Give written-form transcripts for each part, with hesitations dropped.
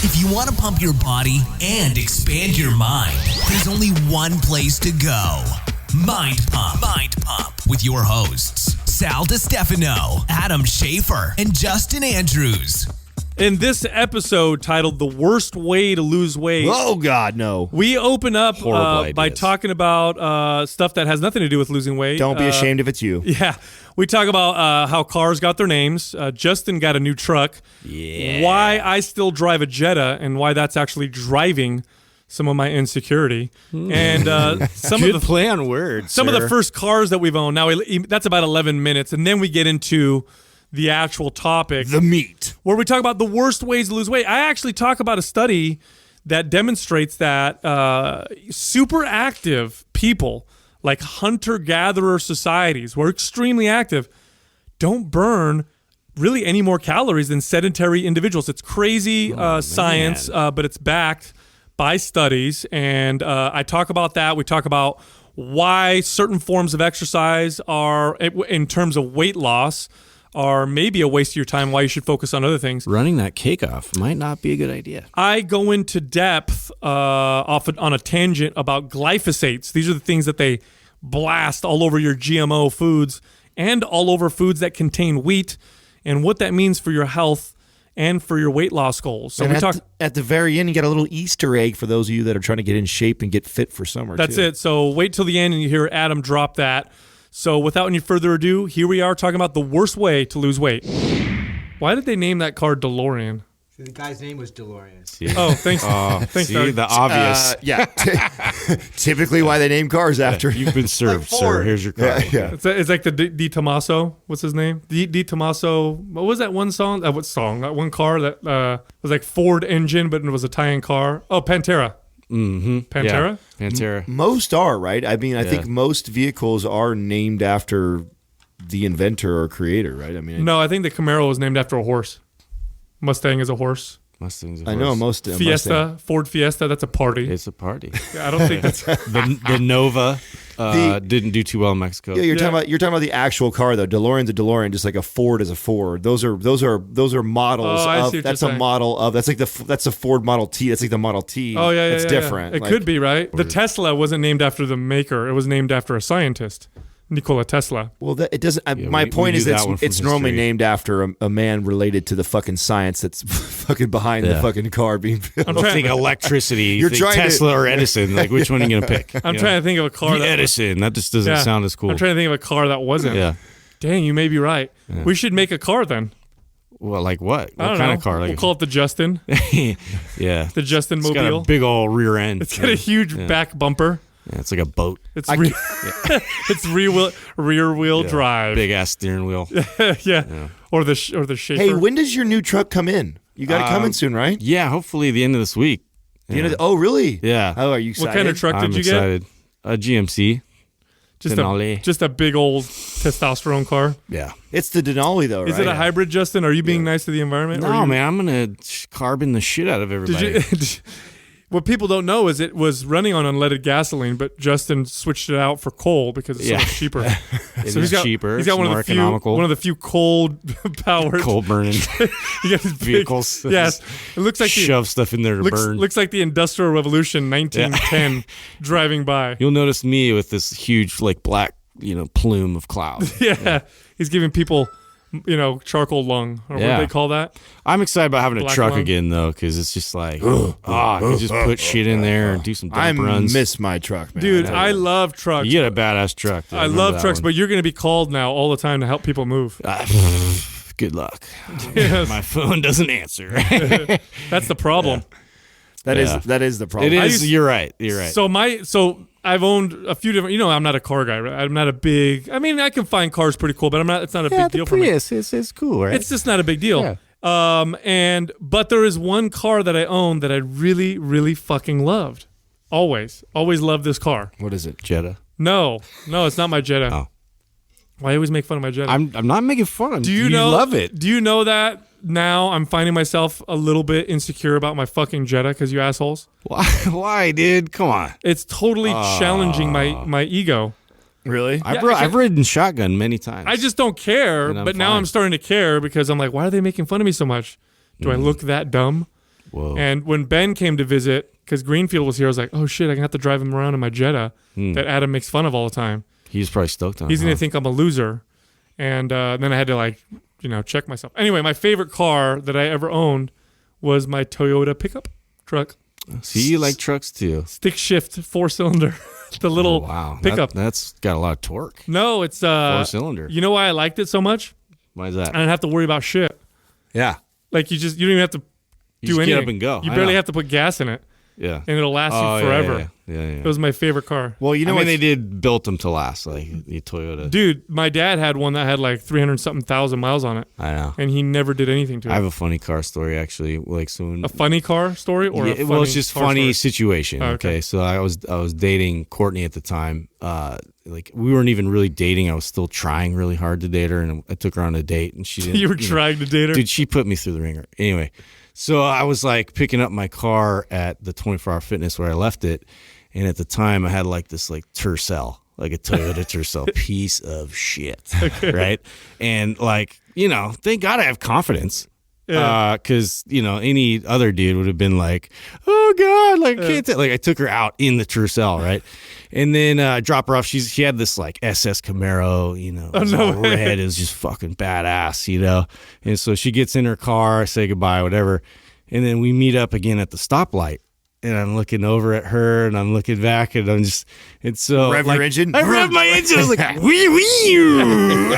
If you want to pump your body and expand your mind, there's only one place to go. Mind Pump. Mind Pump with your hosts, Sal DiStefano, Adam Schaefer, and Justin Andrews. In this episode titled The Worst Way to Lose Weight. Oh, God, no. We open up by ideas. talking about stuff that has nothing to do with losing weight. Don't be ashamed if it's you. Yeah. We talk about how cars got their names. Justin got a new truck. Yeah. Why I still drive a Jetta and why that's actually driving some of my insecurity. And some Good of the play on words. Some of the first cars that we've owned. Now, that's about 11 minutes. And then we get into the actual topic. The meat. Where we talk about the worst ways to lose weight. I actually talk about a study that demonstrates that super active people, like hunter-gatherer societies, who are extremely active, don't burn really any more calories than sedentary individuals. It's crazy science, but it's backed by studies. And I talk about that. We talk about why certain forms of exercise are, in terms of weight loss, are maybe a waste of your time, why you should focus on other things. Running that cake off might not be a good idea. I go into depth on a tangent about glyphosates. These are the things that they blast all over your GMO foods and all over foods that contain wheat and what that means for your health and for your weight loss goals. So and at the very end, you got a little Easter egg for those of you that are trying to get in shape and get fit for summer. That's it. So wait till the end and you hear Adam drop that. So without any further ado, here we are talking about the worst way to lose weight. Why did they name that car DeLorean? The guy's name was DeLorean. Oh, thanks. Thanks, See, Doug. the obvious. Yeah. Typically why they name cars after. You've been served, sir. Here's your car. Yeah. It's like the Di Tommaso. What's his name? Di Tommaso. What was that one song? What song? That one car that was like Ford engine, but it was a Italian car. Oh, Pantera. Mm-hmm. Pantera? Yeah. Pantera. Most are, right? I mean, I think most vehicles are named after the inventor or creator, right? I mean, No, I think the Camaro was named after a horse. Mustang is a horse. Mustang's a I know horse. most Fiesta, Mustang. Ford Fiesta, that's a party. It's a party. Yeah, I don't think that's... The Nova didn't do too well in Mexico. Yeah, you're talking about the actual car though. DeLorean's a DeLorean, just like a Ford is a Ford. Those are models. Oh, I see what that's you're a saying. model of that's a Ford Model T. That's like the Model T. Oh, yeah, It's yeah, different. It could be, right? The Tesla wasn't named after the maker. It was named after a scientist, Nikola Tesla. Well, it doesn't. we point is knew that that one from it's normally history. named after a man related to the fucking science that's fucking behind the fucking car being built. I'm Don't trying, think electricity. You You're think trying to- Tesla or Edison. Like, which one are you going to pick? I'm trying to think of a car The that... Edison. That just doesn't Yeah. sound as cool. I'm trying to think of a car that wasn't. Yeah. Dang, you may be right. Yeah. We should make a car then. Well, like what? I What don't kind know. of car? Like We'll call it the Justin. yeah. The Justin It's got Mobile. a big old rear end. It's got a huge back bumper. Yeah, it's like a boat. It's it's rear wheel drive. Big ass steering wheel. yeah. Or the Schaefer. Hey, when does your new truck come in? You got it coming soon, right? Yeah, hopefully the end of this week. Oh, really? Yeah. Oh, are you excited? What kind of truck I'm did you excited. A GMC. get? Denali. Just a big old testosterone car. Yeah. It's the Denali, though, right? Is it a hybrid, Justin? Are you being nice to the environment? No, man, I'm going to carbon the shit out of everybody. Did you? What people don't know is it was running on unleaded gasoline, but Justin switched it out for coal because it's so much cheaper. It is cheaper. He's got it's one of more the economical. one of the few coal powered coal burning he got his big- vehicles. Yes, it looks like Shove stuff in there to burn. looks like the Industrial Revolution 1910 driving by. You'll notice me with this huge, like, black, plume of cloud. Yeah, he's giving people, charcoal lung or what do Yeah. they call that? I'm excited about having a Black truck lung. again, though, because it's just like, I can just put shit in there and do some I dump runs. miss my truck, man. Dude, I love trucks. You get a badass truck. dude. I Remember love that trucks, one. but you're going to be called now all the time to help people move. Good luck. Yes. My phone doesn't answer. That's the problem. that is the problem. It is. You're right. You're right. So I've owned a few different. I'm not a car guy. Right? I'm not a big. I mean, I can find cars pretty cool, but I'm not. It's not a big deal for me. it's cool, right? It's just not a big deal. Yeah. But there is one car that I own that I really, really fucking loved. Always loved this car. What is it? Jetta. No, it's not my Jetta. Oh. Why always make fun of my Jetta? I'm not making fun. Do you know? Love it? Do you know that now I'm finding myself a little bit insecure about my fucking Jetta because you assholes? Why, dude? Come on. It's totally challenging my ego. Really? I've ridden shotgun many times. I just don't care, And I'm but now fine. I'm starting to care because I'm like, why are they making fun of me so much? Do I look that dumb? Whoa. And when Ben came to visit, because Greenfield was here, I was like, oh shit, I can have to drive him around in my Jetta that Adam makes fun of all the time. He's probably stoked on. He's gonna think I'm a loser, and then I had to check myself. Anyway, my favorite car that I ever owned was my Toyota pickup truck. See, you like trucks too. Stick shift 4-cylinder, the little pickup. That's got a lot of torque. No, it's 4-cylinder. You know why I liked it so much? Why is that? I didn't have to worry about shit. Yeah. Like you don't even have to do anything. Get up and go. You barely have to put gas in it. Yeah. And it'll last you forever. Yeah. It was my favorite car. Well, you know, they built them to last, like the Toyota. Dude, my dad had one that had like 300-something thousand miles on it. I know. And he never did anything to it. I have a funny car story actually. A funny car story or a funny well, it's just car funny story? situation. Okay, so I was dating Courtney at the time. Like we weren't even really dating. I was still trying really hard to date her, and I took her on a date, and she didn't. You were trying to date her, dude. She put me through the ringer. Anyway, so I was like picking up my car at the 24-hour fitness where I left it. And at the time, I had like this Tercel, like a Toyota Tercel, piece of shit, right? And like, thank God I have confidence, because any other dude would have been like, oh God, like can't like I took her out in the Tercel, right? And then drop her off. She had this like SS Camaro, it was all red. It was just fucking badass, And so she gets in her car, I say goodbye, whatever, and then we meet up again at the stoplight. And I'm looking over at her, and I'm looking back, and I'm just, it's so rev your engine. I revved my engine. I was like, wee wee,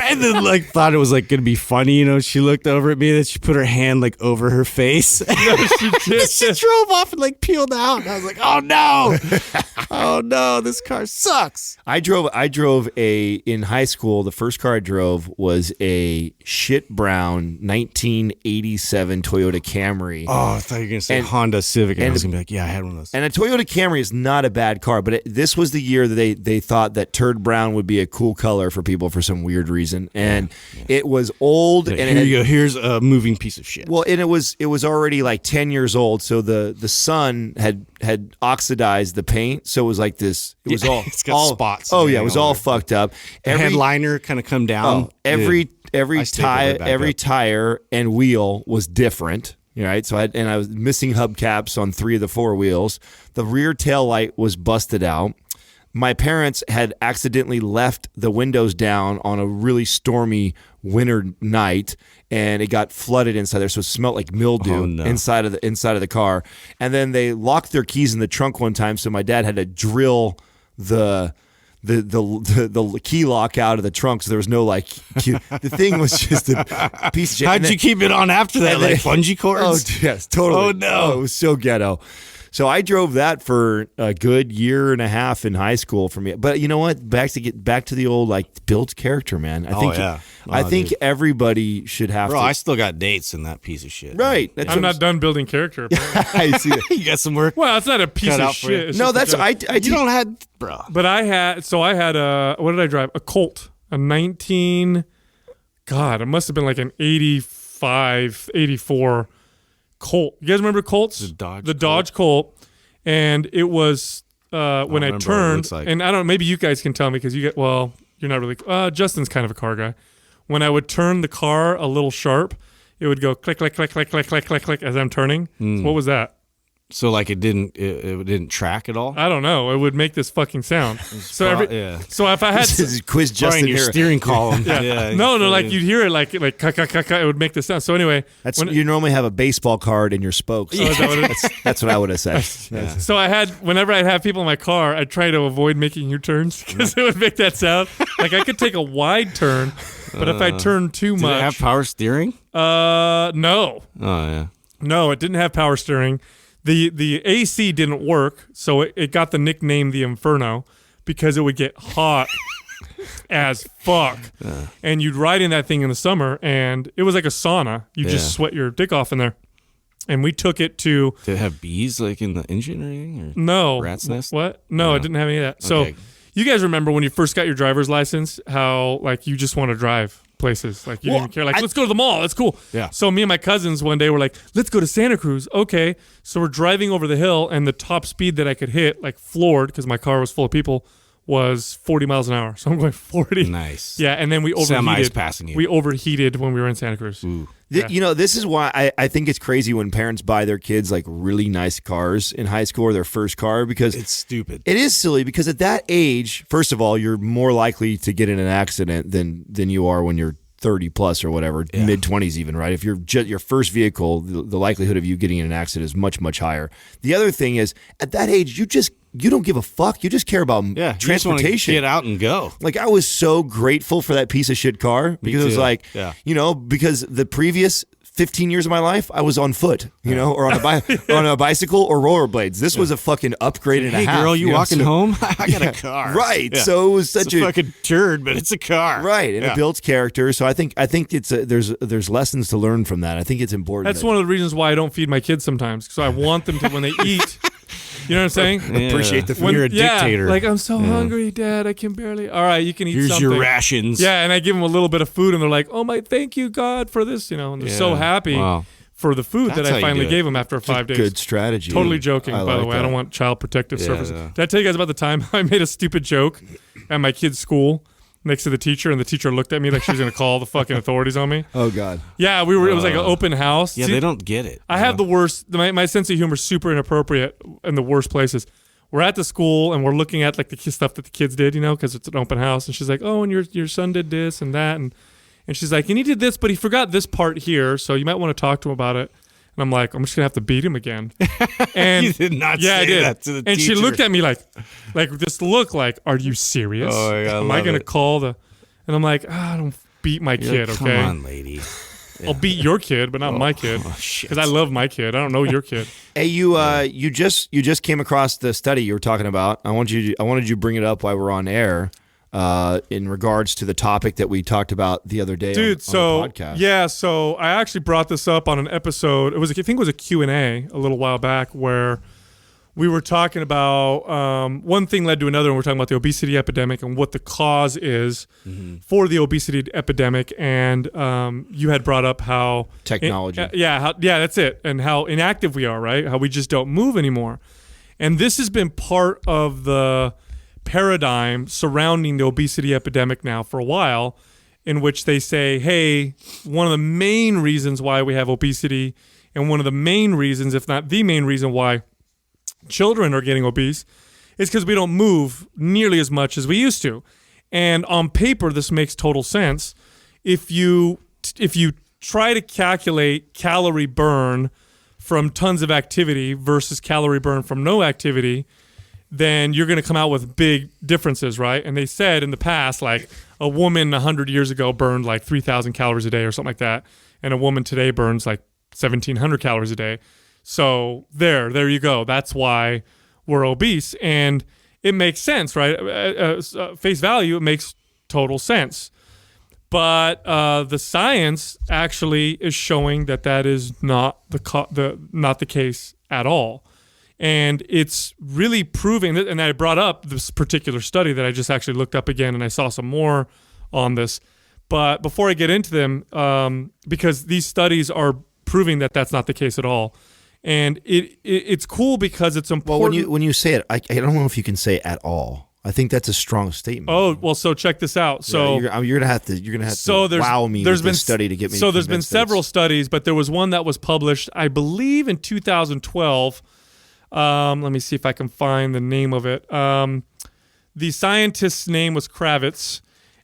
and then like thought it was like gonna be funny, She looked over at me, and then she put her hand like over her face. No, she did. She drove off and like peeled out. And I was like, oh no, this car sucks. I drove in high school. The first car I drove was a shit brown 1987 Toyota Camry. Oh, I thought you were gonna say Honda Civic, and I was gonna be like, yeah, I had one of those. And a Toyota Camry is not a bad car, but this was the year that they thought that turd brown would be a cool color for people for some weird reason, and it was old. Like, and here you go. Here's a moving piece of shit. Well, and it was already like 10 years old, so the sun had oxidized the paint, so it was like this. It was all it's got spots. Oh yeah, it was all fucked up. Every headliner kind of come down. Every tire and wheel was different. Right, so I was missing hubcaps on 3 of the 4 wheels. The rear tail light was busted out. My parents had accidentally left the windows down on a really stormy winter night, and it got flooded inside there, so it smelled like mildew inside of the car. And then they locked their keys in the trunk one time, so my dad had to drill the key lock out of the trunk, so there was no key. The thing was just a piece of shit. How'd you keep it on after that? Like bungee cords? Oh yes, totally. Oh no, it was so ghetto. So I drove that for a good year and a half in high school for me. But you know what? Back to the old built character, man. I think everybody should have. Bro, I still got dates in that piece of shit. Right. I'm not done building character. I see it. You got some work. Well, it's not a piece of shit. It's No, just that's a- I. You don't have, bro. But I had a what did I drive? A Colt, a 19. God, it must have been like an 85, 84 Colt. You guys remember Colts? The Dodge Colt. And it was when I turned, and I don't know, maybe you guys can tell me because you're not really, Justin's kind of a car guy. When I would turn the car a little sharp, it would go click, click, click, click, click, click, click, click as I'm turning. So what was that? So like it didn't track at all? I don't know. It would make this fucking sound. So if I had this is quiz Justin your steering column. no, like you'd hear it like it would make this sound. So anyway, you normally have a baseball card in your spokes. Oh, is that what it is? That's what I would have said. Yeah. So whenever I'd have people in my car, I'd try to avoid making U-turns because it would make that sound. Like I could take a wide turn, but if I turned too much, did it have power steering? No. Oh yeah. No, it didn't have power steering. The AC didn't work, so it got the nickname the Inferno because it would get hot as fuck. And you'd ride in that thing in the summer, and it was like a sauna. You just sweat your dick off in there. And we took it to... Did it have bees in the engine or anything? Or no. Rat's nest? What? No, it didn't have any of that. Okay. So you guys remember when you first got your driver's license, how you just want to drive places. You didn't even care. Let's go to the mall. That's cool. Yeah. So me and my cousins one day were like, let's go to Santa Cruz. Okay. So we're driving over the hill, and the top speed that I could hit, floored, because my car was full of people, was 40 miles an hour. So I'm going 40. Nice. Yeah, and then we overheated. Semi's passing you. We overheated when we were in Santa Cruz. Ooh. Yeah. You know, this is why I think it's crazy when parents buy their kids like really nice cars in high school or their first car, because It's stupid. it is silly, because at that age, first of all, you're more likely to get in an accident than you are when you're 30 plus or whatever, mid 20s even, right? If you're your first vehicle, the likelihood of you getting in an accident is much, much higher. The other thing is, at that age, you don't give a fuck. You just care about You just transportation. wanna get out and go. Like, I was so grateful for that piece of shit car, because it was too. like, Yeah. you know, because the previous 15 years of my life, I was on foot, you know, or on a bicycle or rollerblades. This was a fucking upgrade and a Hey, half. girl, you know, walking so- home? I got a car. Right. Yeah. So it was such It's a fucking turd, but it's a car. right, and Yeah. it builds character. So I think it's there's lessons to learn from that. I think it's important. That's one of the reasons why I don't feed my kids sometimes, because I want them to, when they eat, you know what I'm saying? Yeah. Appreciate the food. When- You're a dictator. Like, I'm so hungry, Dad. I can barely. All right, you can eat Here's something. your rations. Yeah, and I give them a little bit of food, and they're like, "Oh my, thank you God for this," you know, and they're so Yeah. happy Wow. for the food That's that how I you finally do it. gave them after 5 days. Good strategy. Totally joking, I by the like way. I that. don't want Child Protective Yeah, Services. no. Did I tell you guys about the time I made a stupid joke at my kid's school next to the teacher, and the teacher looked at me like she was going to call the fucking authorities on me? Oh God. Yeah, we were. It was like an open house. Yeah, See, they don't get it. I have the worst. My sense of humor is super inappropriate in the worst places. We're at the school and we're looking at like the stuff that the kids did, you know, because it's an open house. And she's like, "Oh, and your son did this and that," and she's like, "And he did this, but he forgot this part here, so you might want to talk to him about it." And I'm like, "I'm just gonna have to beat him again." And You did not yeah, say I did. that to the and teacher. she looked at me like this look like, "Are you serious? Oh, yeah, I Am I love gonna it. call the?" And I'm like, "I don't beat my You're kid, like, okay? Come on, lady. I'll beat your kid, but not my kid, shit. because I love my kid. I don't know your kid." Hey, you just came across the study you were talking about. I wanted you to bring it up while we're on air, in regards to the topic that we talked about the other day, Dude, on the podcast. yeah, so I actually brought this up on an episode. I think it was a Q&A a little while back, where we were talking about one thing led to another, and we're talking about the obesity epidemic and what the cause is for the obesity epidemic. And you had brought up how Technology. yeah, that's it, and how inactive we are, right? How we just don't move anymore. And this has been part of the paradigm surrounding the obesity epidemic now for a while, in which they say, hey, one of the main reasons why we have obesity, and one of the main reasons, if not the main reason why children are getting obese, is because we don't move nearly as much as we used to. And on paper, this makes total sense. If you try to calculate calorie burn from tons of activity versus calorie burn from no activity, then you're going to come out with big differences, right? And they said in the past, like, a woman 100 years ago burned like 3,000 calories a day or something like that, and a woman today burns like 1,700 calories a day. So there you go. That's why we're obese, and it makes sense, right? Face value, it makes total sense. But the science actually is showing that is not not the case at all. And it's really proving that, and I brought up this particular study that I just actually looked up again, and I saw some more on this. But before I get into them, because these studies are proving that that's not the case at all. And it's cool because it's important. Well, when you say it, I don't know if you can say at all. I think that's a strong statement. Oh, well, so check this out. So you're gonna have to wow me with this study to get me. So there's been convinced that several studies, but there was one that was published, I believe, in 2012. Let me see if I can find the name of it. The scientist's name was Kravitz,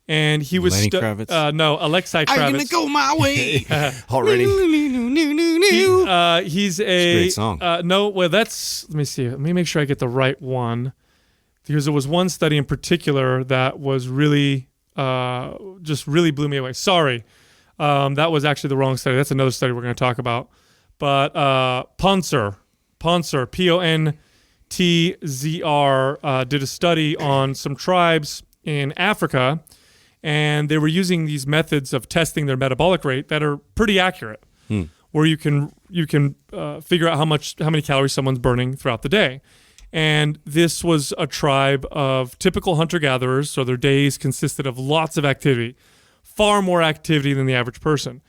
and he was Lenny Kravitz? No, Alexei Kravitz. I'm gonna go my way. already. He's a great song. No, well, let me see. Let me make sure I get the right one, because there was one study in particular that was really, just really blew me away. Sorry, that was actually the wrong study. That's another study we're going to talk about. But Ponser, Pontzr, did a study on some tribes in Africa, and they were using these methods of testing their metabolic rate that are pretty accurate, where you can figure out how many calories someone's burning throughout the day. And this was a tribe of typical hunter-gatherers, so their days consisted of lots of activity, far more activity than the average person.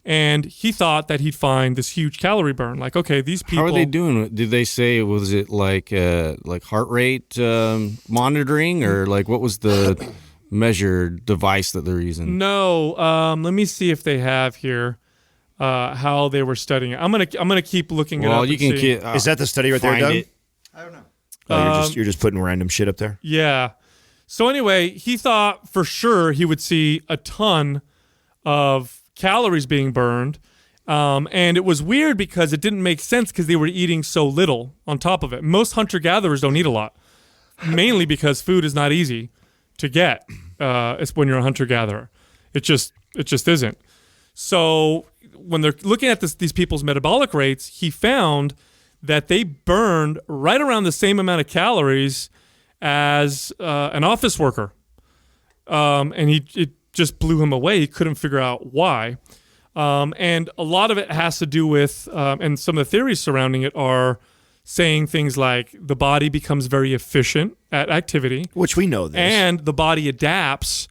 And he thought that he'd find this huge calorie burn. Like, okay, these people. How are they doing it? Did they say, was it like heart rate monitoring, or like what was the measured device that they're using? No, let me see if they have here how they were studying it. I'm gonna keep looking it up. Well, you can see. Is that the study right there, find Doug? it. I don't know. Oh, you're just putting random shit up there? Yeah. So anyway, he thought for sure he would see a ton of calories being burned. And it was weird because it didn't make sense because they were eating so little on top of it. Most hunter-gatherers don't eat a lot, mainly because food is not easy to get. It's when you're a hunter-gatherer. It just isn't. So when they're looking at these people's metabolic rates, he found that they burned right around the same amount of calories as an office worker. And it just blew him away. He couldn't figure out why. And a lot of it has to do with, and some of the theories surrounding it are saying things like the body becomes very efficient at activity. Which we know this. And the body adapts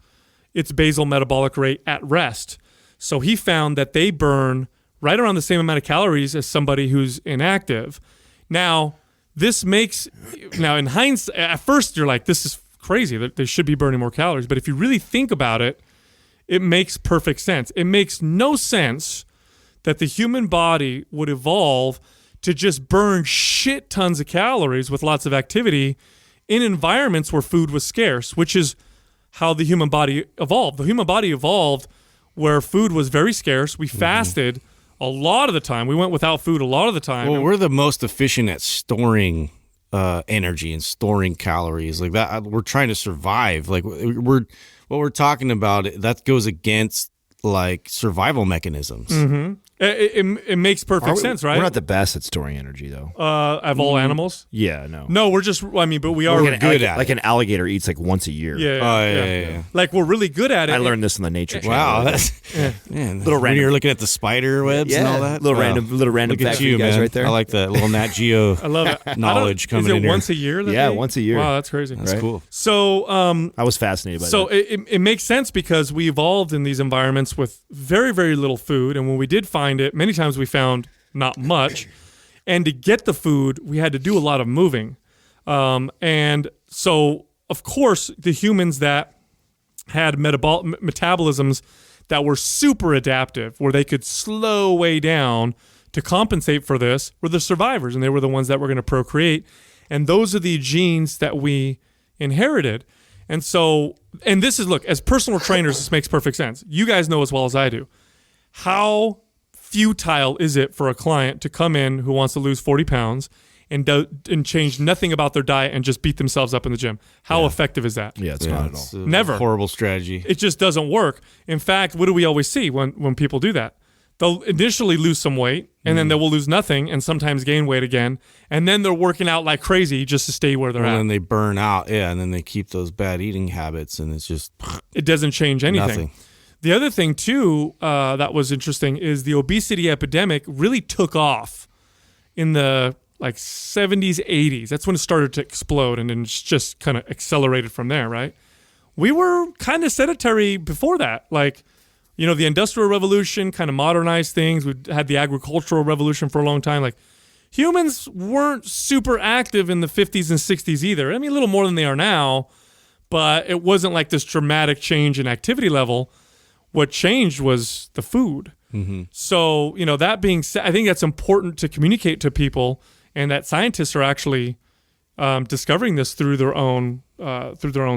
its basal metabolic rate at rest. So he found that they burn right around the same amount of calories as somebody who's inactive. Now, in hindsight, at first you're like, this is crazy. They should be burning more calories. But if you really think about it, it makes perfect sense. It makes no sense that the human body would evolve to just burn shit tons of calories with lots of activity in environments where food was scarce, which is how the human body evolved. The human body evolved where food was very scarce. We fasted a lot of the time. We went without food a lot of the time. Well, we're the most efficient at storing energy and storing calories like that. We're trying to survive. Like what we're talking about, that goes against like survival mechanisms. Mm-hmm. It makes perfect sense, right? We're not the best at storing energy, though. Of all animals? Yeah, no. No, we're just, but we are We're good like an alligator eats like once a year. Yeah. Like we're really good at it. I learned this on the Nature Channel. Wow, that's man. Little When random. you're looking at the spider webs and all that. Little Wow. random Look at fact for you, you guys man. right there. I like that little Nat Geo I love it. knowledge coming Is it in here. once a year? Yeah, once a year. Wow, that's crazy. That's cool. So, I was fascinated by so that. it makes sense because we evolved in these environments with very, very little food. And when we did find it, many times we found not much. And to get the food, we had to do a lot of moving. And so, of course, the humans that had metabolisms that were super adaptive, where they could slow way down to compensate for this, were the survivors. And they were the ones that were going to procreate. And those are the genes that we inherited. And so, and this is, look, as personal trainers, this makes perfect sense. You guys know as well as I do. How futile is it for a client to come in who wants to lose 40 pounds and change nothing about their diet and just beat themselves up in the gym? How effective is that? Yeah, it's not at all. It's a Never. horrible strategy. It just doesn't work. In fact, what do we always see when people do that? They'll initially lose some weight, and then they will lose nothing and sometimes gain weight again. And then they're working out like crazy just to stay where they're And at. then they burn out, and then they keep those bad eating habits, and it's just It doesn't change anything. nothing. The other thing, too, that was interesting is the obesity epidemic really took off in the 70s, 80s. That's when it started to explode, and then just kind of accelerated from there, right? We were kind of sedentary before that. The Industrial Revolution kind of modernized things. We had the Agricultural Revolution for a long time. Humans weren't super active in the 50s and 60s either. I mean, a little more than they are now, but it wasn't like this dramatic change in activity level. What changed was the food. Mm-hmm. So, that being said, I think that's important to communicate to people, and that scientists are actually discovering this through their own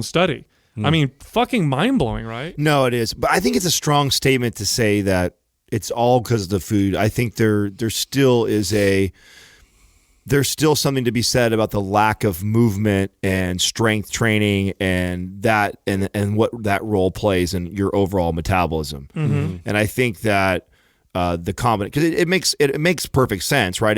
study. I mean, fucking mind-blowing, right? No, it is. But I think it's a strong statement to say that it's all because of the food. I think there still is there's still something to be said about the lack of movement and strength training and that and what that role plays in your overall metabolism. Mm-hmm. And I think that the combination, because it makes perfect sense, right?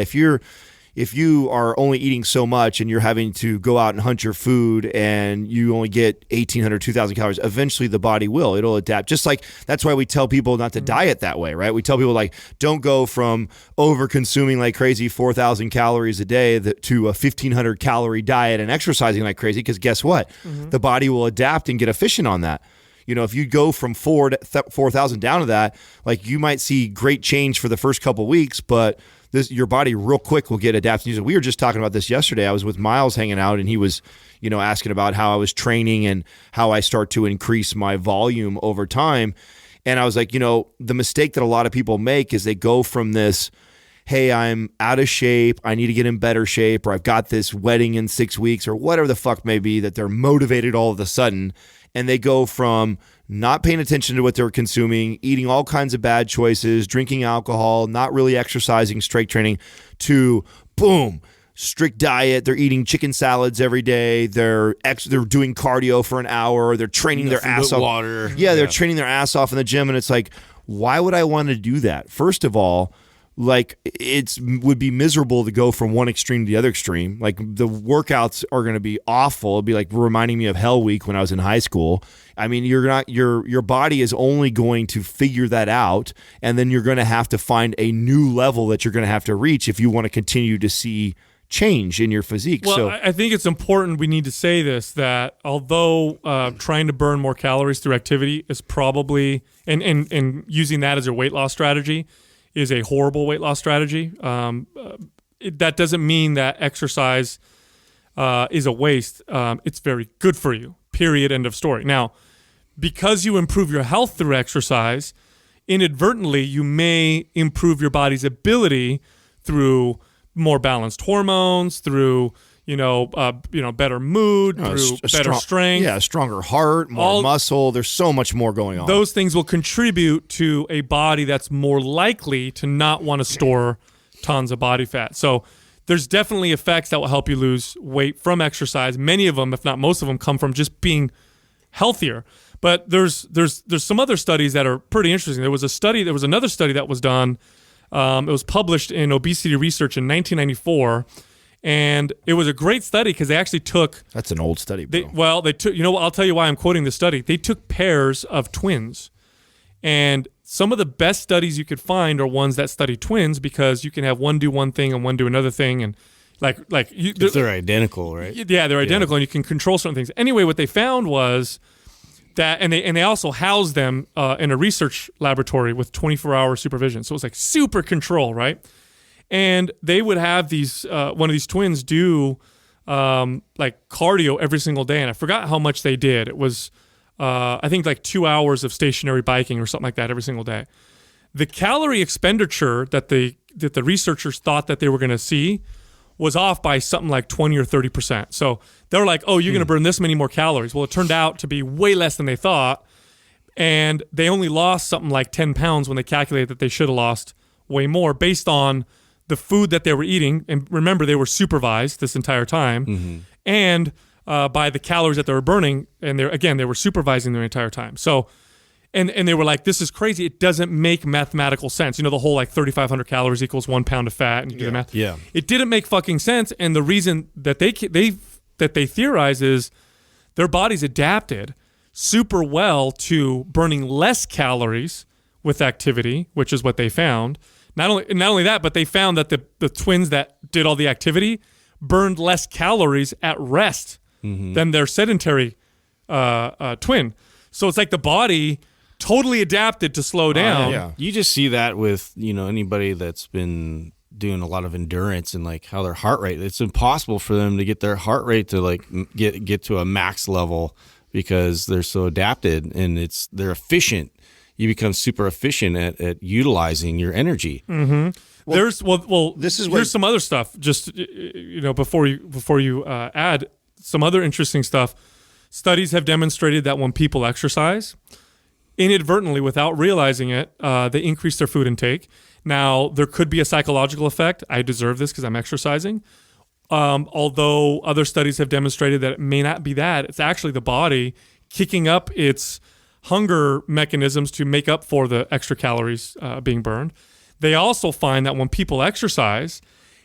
If you are only eating so much and you're having to go out and hunt your food and you only get 1,800, 2,000 calories, eventually the body it'll adapt. Just like that's why we tell people not to diet that way, right? We tell people don't go from over consuming like crazy 4,000 calories a day to a 1,500 calorie diet and exercising like crazy, because guess what? The body will adapt and get efficient on that. if you go from 4,000 down to that, like you might see great change for the first couple weeks, but your body real quick will get adapted. We were just talking about this yesterday. I was with Miles hanging out, and he was, asking about how I was training and how I start to increase my volume over time. And I was like, the mistake that a lot of people make is they go from this, hey, I'm out of shape, I need to get in better shape, or I've got this wedding in 6 weeks, or whatever the fuck may be, that they're motivated all of a sudden. And they go from not paying attention to what they're consuming, eating all kinds of bad choices, drinking alcohol, not really exercising, strength training, to boom, strict diet. They're eating chicken salads every day. They're doing cardio for an hour. They're training their ass off. Water. Yeah, they're training their ass off in the gym. And it's like, why would I want to do that? First of all, like would be miserable to go from one extreme to the other extreme. Like the workouts are going to be awful. It'd be like reminding me of Hell Week when I was in high school. I mean, your body is only going to figure that out, and then you're going to have to find a new level that you're going to have to reach if you want to continue to see change in your physique. Well, So I think it's important we need to say this, that although trying to burn more calories through activity is probably, and using that as a weight loss strategy is a horrible weight loss strategy, that doesn't mean that exercise is a waste. It's very good for you, period, end of story. Now, because you improve your health through exercise, inadvertently you may improve your body's ability through more balanced hormones, through better mood, through better strength. Yeah, stronger heart, more muscle. There's so much more going on. Those things will contribute to a body that's more likely to not want to store tons of body fat. So there's definitely effects that will help you lose weight from exercise. Many of them, if not most of them, come from just being healthier. But there's some other studies that are pretty interesting. There was another study that was done. It was published in Obesity Research in 1994. And it was a great study because they actually took... That's an old study, bro. They took... I'll tell you why I'm quoting the study. They took pairs of twins. And some of the best studies you could find are ones that study twins, because you can have one do one thing and one do another thing. And they're identical, right? Yeah, they're identical, and you can control certain things. Anyway, what they found was that... And they also housed them in a research laboratory with 24-hour supervision. So it was like super control, right? And they would have one of these twins do like cardio every single day. And I forgot how much they did. It was, I think, like 2 hours of stationary biking or something like that every single day. The calorie expenditure that the researchers thought that they were going to see was off by something like 20 or 30%. So they were like, oh, you're going to burn this many more calories. Well, it turned out to be way less than they thought. And they only lost something like 10 pounds when they calculated that they should have lost way more based on the food that they were eating. And remember, they were supervised this entire time, and by the calories that they were burning. And they were supervising their entire time. So, and they were like, this is crazy. It doesn't make mathematical sense. The whole like 3,500 calories equals 1 pound of fat, and you do the math. Yeah. It didn't make fucking sense. And the reason that they theorize is their bodies adapted super well to burning less calories with activity, which is what they found. Not only that, but they found that the twins that did all the activity burned less calories at rest than their sedentary twin. So it's like the body totally adapted to slow down. Yeah. You just see that with anybody that's been doing a lot of endurance and like how their heart rate. It's impossible for them to get their heart rate to like get to a max level because they're so adapted, and they're efficient. You become super efficient at utilizing your energy. Mm-hmm. Well, here's some other stuff. Just before you add some other interesting stuff. Studies have demonstrated that when people exercise, inadvertently, without realizing it, they increase their food intake. Now, there could be a psychological effect. I deserve this because I'm exercising. Although other studies have demonstrated that it may not be that. It's actually the body kicking up its hunger mechanisms to make up for the extra calories being burned. They also find that when people exercise,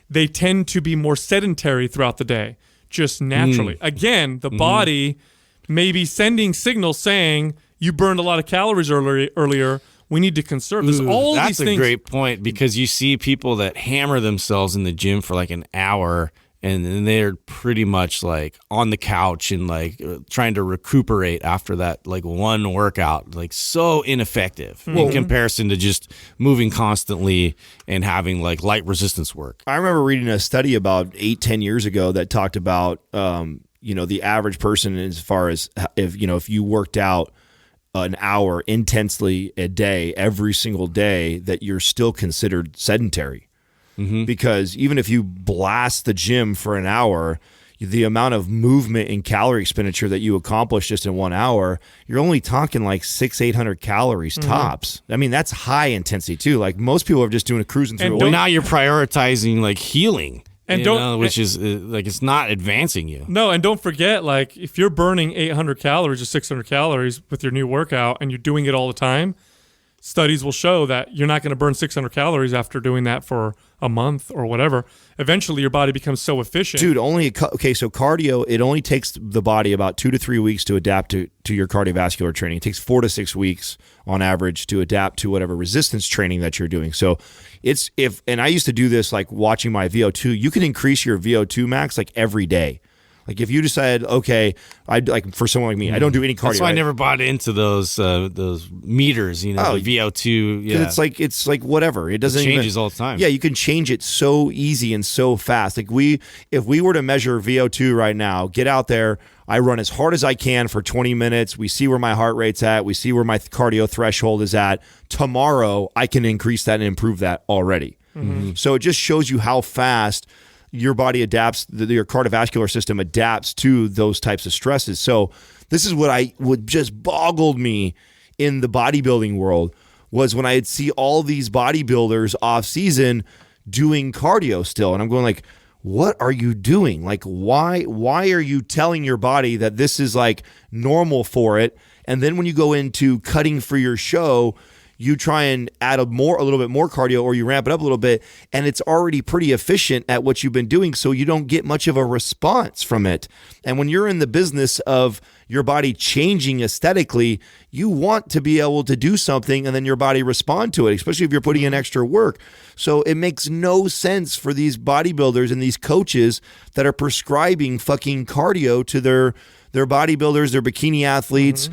they tend to be more sedentary throughout the day, just naturally. Again, the body may be sending signals saying, you burned a lot of calories earlier. We need to conserve. There's all that's these things. That's a great point, because you see people that hammer themselves in the gym for like an hour and then they're pretty much like on the couch and like trying to recuperate after that like one workout, like so ineffective in comparison to just moving constantly and having like light resistance work. I remember reading a study about 8-10 years ago that talked about the average person, as far as if you worked out an hour intensely a day every single day, that you're still considered sedentary. Because even if you blast the gym for an hour, the amount of movement and calorie expenditure that you accomplish just in 1 hour, you're only talking like 600-800 calories tops. I mean, that's high intensity too. Like most people are just doing a cruising through. But now you're prioritizing like healing, and which is like it's not advancing you. No, and don't forget, like if you're burning 800 calories or 600 calories with your new workout and you're doing it all the time, studies will show that you're not going to burn 600 calories after doing that for a month or whatever. Eventually, your body becomes so efficient. Dude, so cardio, it only takes the body about 2 to 3 weeks to adapt to your cardiovascular training. It takes 4 to 6 weeks on average to adapt to whatever resistance training that you're doing. So and I used to do this like watching my VO2, you can increase your VO2 max like every day. Like if you decide, okay, for someone like me, I don't do any cardio. That's why I never bought into those meters, VO2. Yeah, it's like whatever. It doesn't changes all the time. Yeah, you can change it so easy and so fast. Like if we were to measure VO2 right now, get out there. I run as hard as I can for 20 minutes. We see where my heart rate's at. We see where my cardio threshold is at. Tomorrow, I can increase that and improve that already. So it just shows you how fast your body adapts, your cardiovascular system adapts to those types of stresses. So this is what would just boggled me in the bodybuilding world, was when I'd see all these bodybuilders off season doing cardio still. And I'm going like, what are you doing? Like, why are you telling your body that this is like normal for it? And then when you go into cutting for your show, you try and add a little bit more cardio, or you ramp it up a little bit, and it's already pretty efficient at what you've been doing, so you don't get much of a response from it. And when you're in the business of your body changing aesthetically, you want to be able to do something and then your body respond to it, especially if you're putting in extra work. So it makes no sense for these bodybuilders and these coaches that are prescribing fucking cardio to their bodybuilders, their bikini athletes,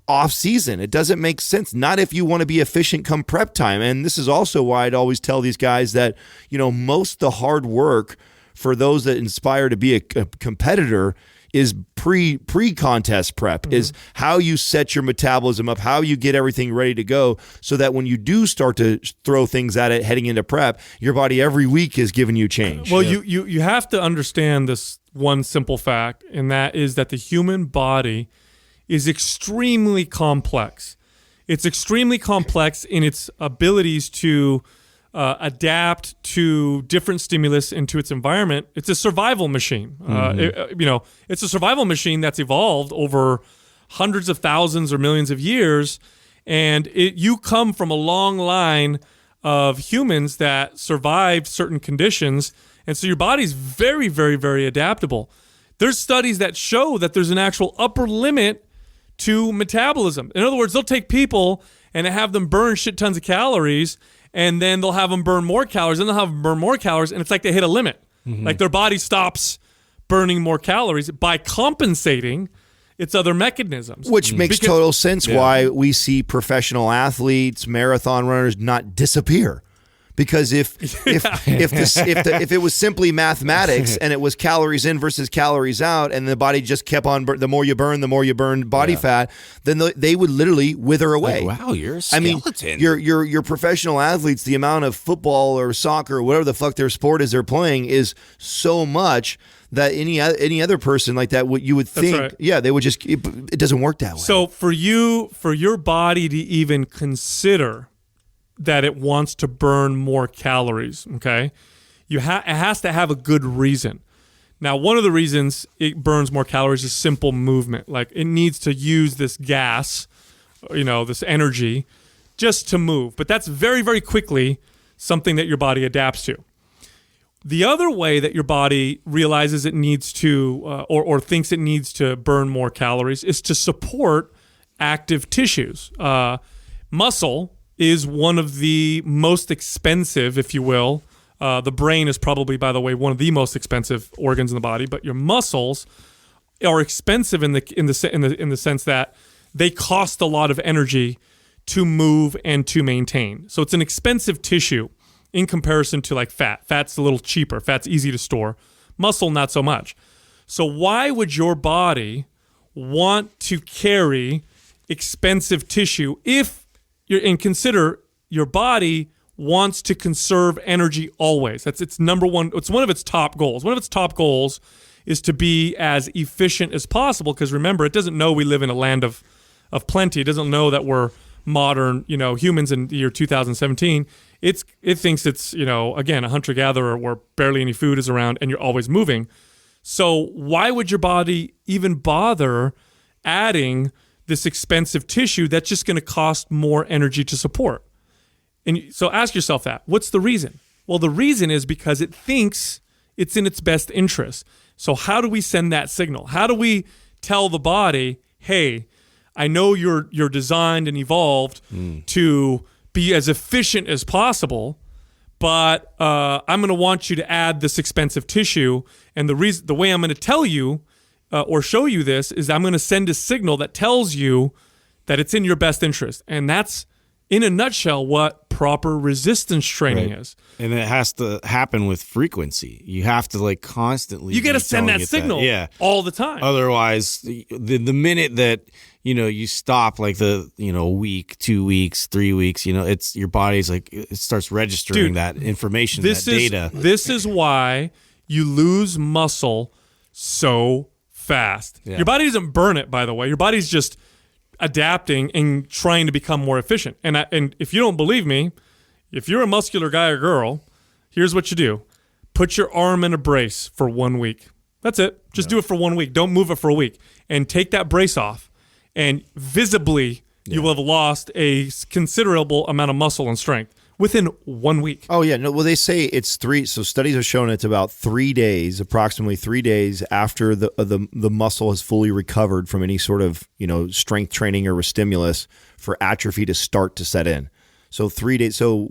off season. It doesn't make sense. Not if you want to be efficient come prep time. And this is also why I'd always tell these guys that, most of the hard work for those that inspire to be a competitor is pre-contest prep, is how you set your metabolism up, how you get everything ready to go, so that when you do start to throw things at it heading into prep, your body every week is giving you change. Well, you have to understand this one simple fact, and that is that the human body is extremely complex. It's extremely complex in its abilities to adapt to different stimulus into its environment. It's a survival machine. It's a survival machine that's evolved over hundreds of thousands or millions of years, and you come from a long line of humans that survived certain conditions, and so your body's very, very, very adaptable. There's studies that show that there's an actual upper limit to metabolism. In other words, they'll take people and have them burn shit tons of calories, and then they'll have them burn more calories, and they'll have them burn more calories, and it's like they hit a limit. Like their body stops burning more calories by compensating its other mechanisms. Which makes total sense why we see professional athletes, marathon runners not disappear. Because if it was simply mathematics and it was calories in versus calories out, and the body just kept on the more you burn body fat, then they would literally wither away. Like, wow, you're a skeleton. Your professional athletes, the amount of football or soccer or whatever the fuck their sport is they're playing is so much that any other person like that, what you would think, they would just it doesn't work that way. So for your body to even consider that it wants to burn more calories, okay? It has to have a good reason. Now, one of the reasons it burns more calories is simple movement. Like it needs to use this gas, this energy just to move. But that's very, very quickly something that your body adapts to. The other way that your body realizes it needs to or thinks it needs to burn more calories is to support active tissues. Muscle is one of the most expensive, if you will, The brain is probably, by the way, one of the most expensive organs in the body, but your muscles are expensive in the sense that they cost a lot of energy to move and to maintain. So it's an expensive tissue in comparison to like fat. Fat's a little cheaper. Fat's easy to store. Muscle, not so much. So why would your body want to carry expensive tissue if you're, and consider your body wants to conserve energy always. That's its number one. It's one of its top goals. One of its top goals is to be as efficient as possible, because remember, it doesn't know we live in a land of plenty. It doesn't know that we're modern, humans in the year 2017. It thinks it's, again, a hunter-gatherer where barely any food is around and you're always moving. So why would your body even bother adding this expensive tissue that's just going to cost more energy to support? And so ask yourself that. What's the reason? Well, the reason is because it thinks it's in its best interest. So how do we send that signal? How do we tell the body, hey, I know you're designed and evolved to be as efficient as possible, but I'm going to want you to add this expensive tissue. And the way I'm going to tell you or show you this is I'm going to send a signal that tells you that it's in your best interest. And that's, in a nutshell, what proper resistance training is. And it has to happen with frequency. You have to constantly. You got to send that signal all the time. Otherwise, the minute that you stop, a week, 2 weeks, 3 weeks, it's your body's it starts registering that information, that data. This is why you lose muscle so fast. Yeah. Your body doesn't burn it, by the way. Your body's just adapting and trying to become more efficient. And if you don't believe me, if you're a muscular guy or girl, here's what you do. Put your arm in a brace for 1 week. That's it. Just do it for 1 week. Don't move it for a week. And take that brace off. And visibly, you will have lost a considerable amount of muscle and strength within 1 week. Oh, yeah. No, well, they say it's three. So studies have shown it's about 3 days, approximately 3 days after the muscle has fully recovered from any sort of, strength training or stimulus for atrophy to start to set in. So 3 days. So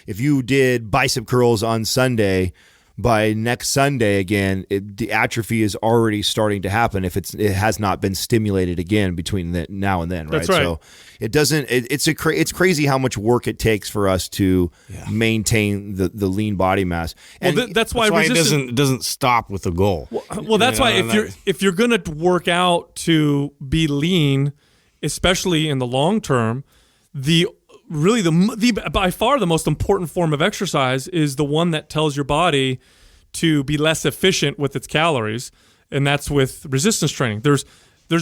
if you did bicep curls on Sunday, by next Sunday again, the atrophy is already starting to happen if it has not been stimulated again between now and then, right? That's right. So it doesn't. It's crazy how much work it takes for us to maintain the lean body mass. And that's why it doesn't stop with the goal. Well, that's why if you're going to work out to be lean, especially in the long term, the by far the most important form of exercise is the one that tells your body to be less efficient with its calories, and that's with resistance training. There's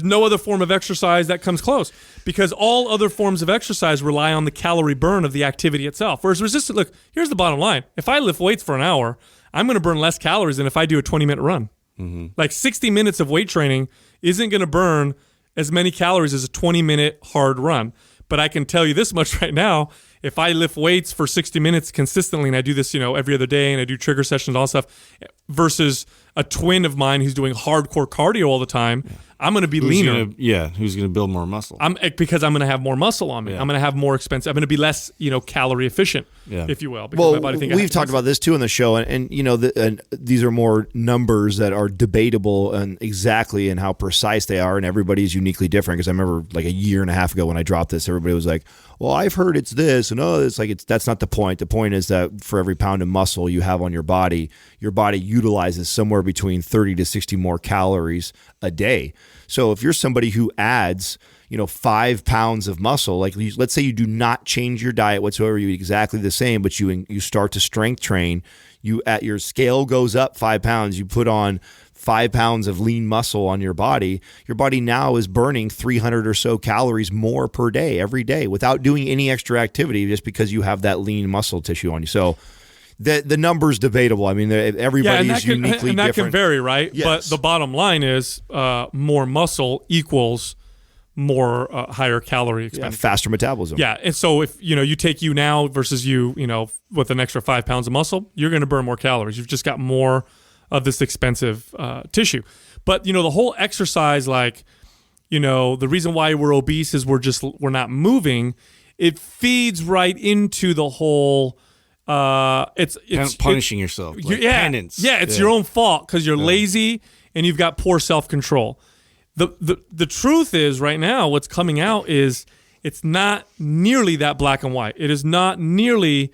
no other form of exercise that comes close, because all other forms of exercise rely on the calorie burn of the activity itself. Whereas resistance, look, here's the bottom line. If I lift weights for an hour, I'm going to burn less calories than if I do a 20-minute run. Mm-hmm. 60 minutes of weight training isn't going to burn as many calories as a 20-minute hard run. But I can tell you this much right now: if I lift weights for 60 minutes consistently, and I do this, every other day, and I do trigger sessions, all stuff, versus a twin of mine who's doing hardcore cardio all the time, I'm going to be leaner. Who's going to build more muscle? Because I'm going to have more muscle on me. Yeah. I'm going to have more expensive. I'm going to be less, calorie efficient, if you will. Well, we've talked about this too in the show, and these are more numbers that are debatable and exactly and how precise they are, and everybody's uniquely different. Because I remember a year and a half ago when I dropped this, everybody was like, "Well, I've heard it's this," and that's not the point. The point is that for every pound of muscle you have on your body utilizes somewhere between 30 to 60 more calories a day. So if you're somebody who adds 5 pounds of muscle, let's say you do not change your diet whatsoever, you eat exactly the same, but you start to strength train, your scale goes up 5 pounds, you put on 5 pounds of lean muscle on your body now is burning 300 or so calories more per day, every day, without doing any extra activity, just because you have that lean muscle tissue on you. So the number's debatable. I mean, everybody's uniquely different. And that can vary, right? Yes. But the bottom line is more muscle equals more higher calorie expenditure. Faster metabolism. Yeah, and so if you take you now versus you with an extra 5 pounds of muscle, you're going to burn more calories. You've just got more of this expensive tissue. But the whole exercise, the reason why we're obese is we're not moving. It feeds right into the whole it's punishing yourself. Like penance. Yeah, it's your own fault because you're lazy and you've got poor self-control. The truth is right now what's coming out is it's not nearly that black and white. It is not nearly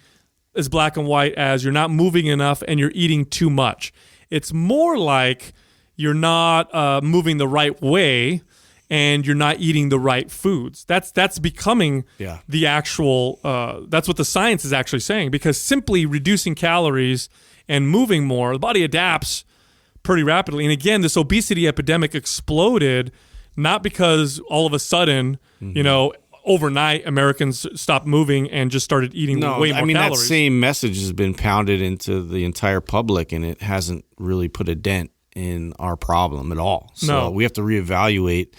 as black and white as you're not moving enough and you're eating too much. It's more like you're not moving the right way and you're not eating the right foods. That's becoming the actual, that's what the science is actually saying, because simply reducing calories and moving more, the body adapts pretty rapidly. And again, this obesity epidemic exploded not because all of a sudden, overnight Americans stopped moving and just started eating way more calories. That same message has been pounded into the entire public, and it hasn't really put a dent in our problem at all. So we have to reevaluate,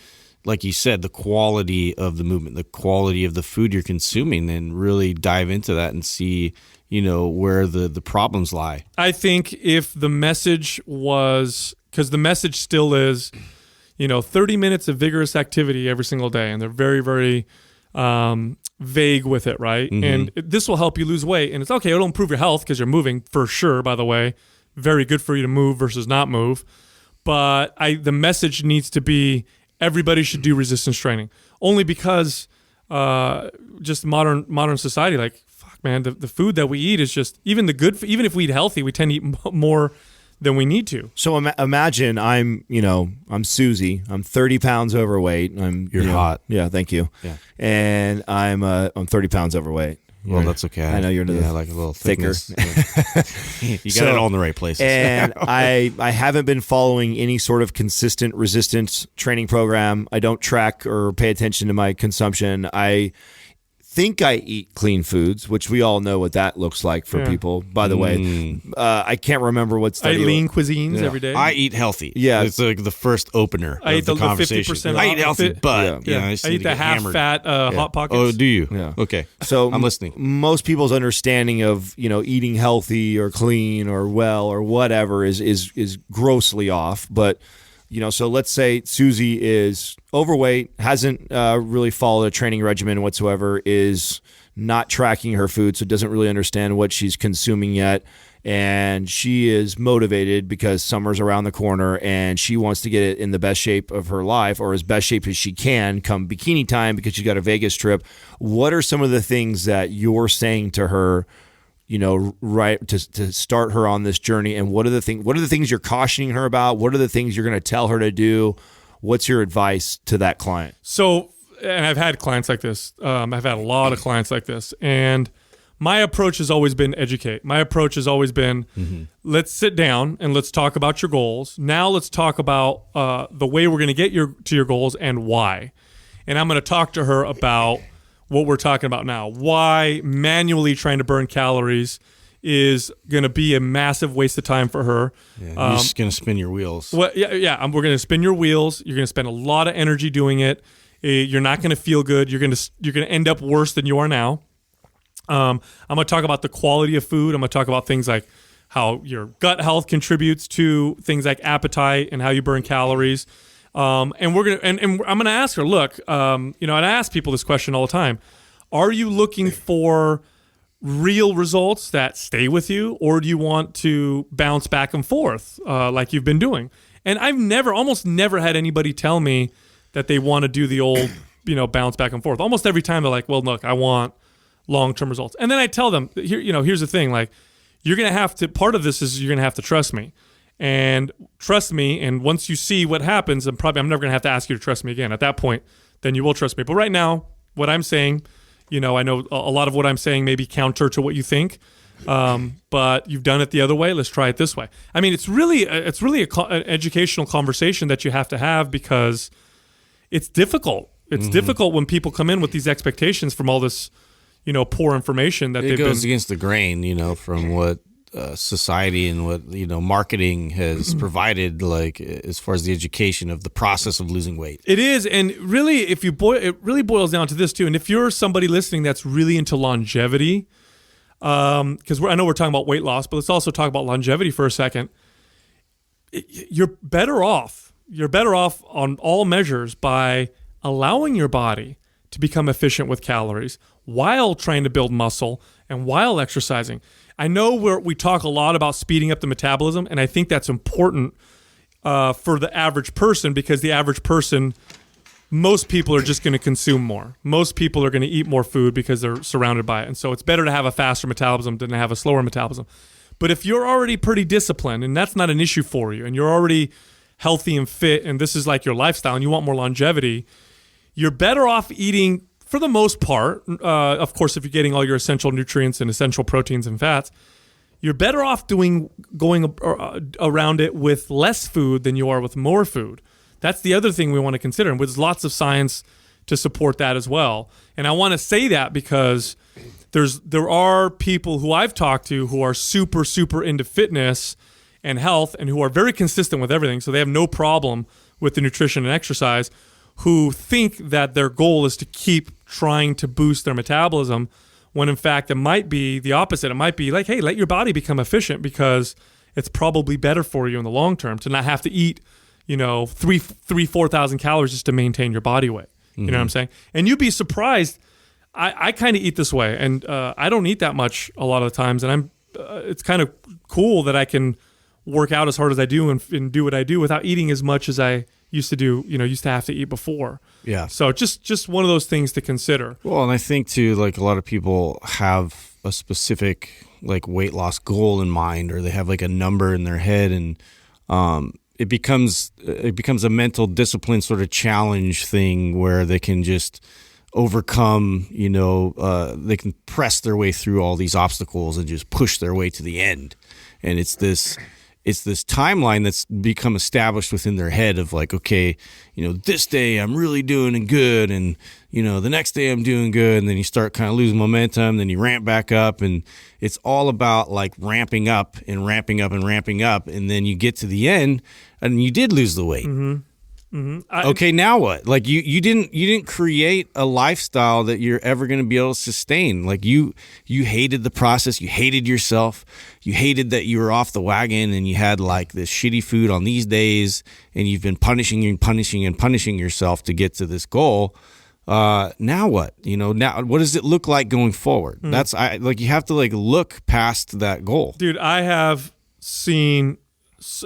like you said, the quality of the movement, the quality of the food you're consuming, and really dive into that and see, where the problems lie. I think if the message was, because the message still is, 30 minutes of vigorous activity every single day, and they're very, very vague with it, right? Mm-hmm. And this will help you lose weight, and it's okay. It'll improve your health because you're moving for sure. By the way, very good for you to move versus not move. But the message needs to be everybody should do resistance training, only because just modern society, like fuck, man, the food that we eat is just even if we eat healthy, we tend to eat more than we need to. So imagine I'm Susie. I'm 30 pounds overweight. You're hot. Yeah, thank you. Yeah. And I'm 30 pounds overweight. Well, that's okay. I know you're like a little thicker. Yeah. You got it all in the right places. And I haven't been following any sort of consistent resistance training program. I don't track or pay attention to my consumption. I think I eat clean foods, which we all know what that looks like for people. By the way, I can't remember what study. I eat lean cuisines every day. I eat healthy. Yeah, it's like the first opener. I eat the conversation. 50%. I eat healthy, but I eat the half-fat hot pockets. Oh, do you? Yeah. Okay. So I'm listening. Most people's understanding of eating healthy or clean or well or whatever is grossly off, but. So let's say Susie is overweight, hasn't really followed a training regimen whatsoever, is not tracking her food, so doesn't really understand what she's consuming yet. And she is motivated because summer's around the corner and she wants to get it in the best shape of her life, or as best shape as she can come bikini time because she's got a Vegas trip. What are some of the things that you're saying to her, right to start her on this journey? And what are the things you're cautioning her about? What are the things you're going to tell her to do? What's your advice to that client? So, and I've had clients like this. I've had a lot of clients like this. And my approach has always been educate. My approach has always been, let's sit down and let's talk about your goals. Now let's talk about the way we're going to get to your goals and why. And I'm going to talk to her about what we're talking about now. Why manually trying to burn calories is going to be a massive waste of time for her. Yeah, you're just going to spin your wheels. Well, yeah. We're going to spin your wheels. You're going to spend a lot of energy doing it. You're not going to feel good. You're going to end up worse than you are now. I'm going to talk about the quality of food. I'm going to talk about things like how your gut health contributes to things like appetite and how you burn calories. And we're gonna and I'm gonna ask her, look, and I ask people this question all the time: are you looking for real results that stay with you, or do you want to bounce back and forth like you've been doing? And I've almost never had anybody tell me that they want to do the old, bounce back and forth. Almost every time they're like, well, look, I want long-term results. And then I tell them, here's the thing, like, you're gonna have to. Part of this is you're gonna have to trust me. And trust me, and once you see what happens, I'm never going to have to ask you to trust me again. At that point, then you will trust me. But right now, what I'm saying, I know a lot of what I'm saying may be counter to what you think, but you've done it the other way. Let's try it this way. I mean, it's really an educational conversation that you have to have because it's difficult. It's difficult when people come in with these expectations from all this, poor information that it goes against the grain, from what society and what marketing has provided, like as far as the education of the process of losing weight. It is, and really, it really boils down to this too. And if you're somebody listening that's really into longevity, because I know we're talking about weight loss, but let's also talk about longevity for a second. You're better off. You're better off on all measures by allowing your body to become efficient with calories while trying to build muscle and while exercising. I know we talk a lot about speeding up the metabolism, and I think that's important for the average person, because the average person, most people are just going to consume more. Most people are going to eat more food because they're surrounded by it. And so it's better to have a faster metabolism than to have a slower metabolism. But if you're already pretty disciplined and that's not an issue for you, and you're already healthy and fit, and this is like your lifestyle and you want more longevity, you're better off eating, for the most part, of course, if you're getting all your essential nutrients and essential proteins and fats, you're better off going around it with less food than you are with more food. That's the other thing we want to consider, and there's lots of science to support that as well. And I want to say that because there are people who I've talked to who are super, super into fitness and health and who are very consistent with everything, so they have no problem with the nutrition and exercise, who think that their goal is to keep trying to boost their metabolism, when in fact it might be the opposite. It might be like, hey, let your body become efficient, because it's probably better for you in the long term to not have to eat, 4,000 calories just to maintain your body weight. You know what I'm saying? And you'd be surprised. I kind of eat this way, and I don't eat that much a lot of the times, and it's kind of cool that I can work out as hard as I do and do what I do without eating as much as I used to have to eat before. Yeah. So just one of those things to consider. Well, and I think too, like a lot of people have a specific like weight loss goal in mind, or they have like a number in their head, and it becomes a mental discipline sort of challenge thing where they can just overcome, they can press their way through all these obstacles and just push their way to the end. And it's this timeline that's become established within their head of like, okay, this day I'm really doing good, and the next day I'm doing good, and then you start kind of losing momentum, then you ramp back up, and it's all about like ramping up and ramping up and ramping up, and then you get to the end and you did lose the weight. Okay, now what? Like you didn't create a lifestyle that you're ever going to be able to sustain. Like you hated the process, you hated yourself, you hated that you were off the wagon and you had like this shitty food on these days, and you've been punishing yourself to get to this goal. Now what? Now what does it look like going forward? That's you have to like look past that goal. Dude, I have seen,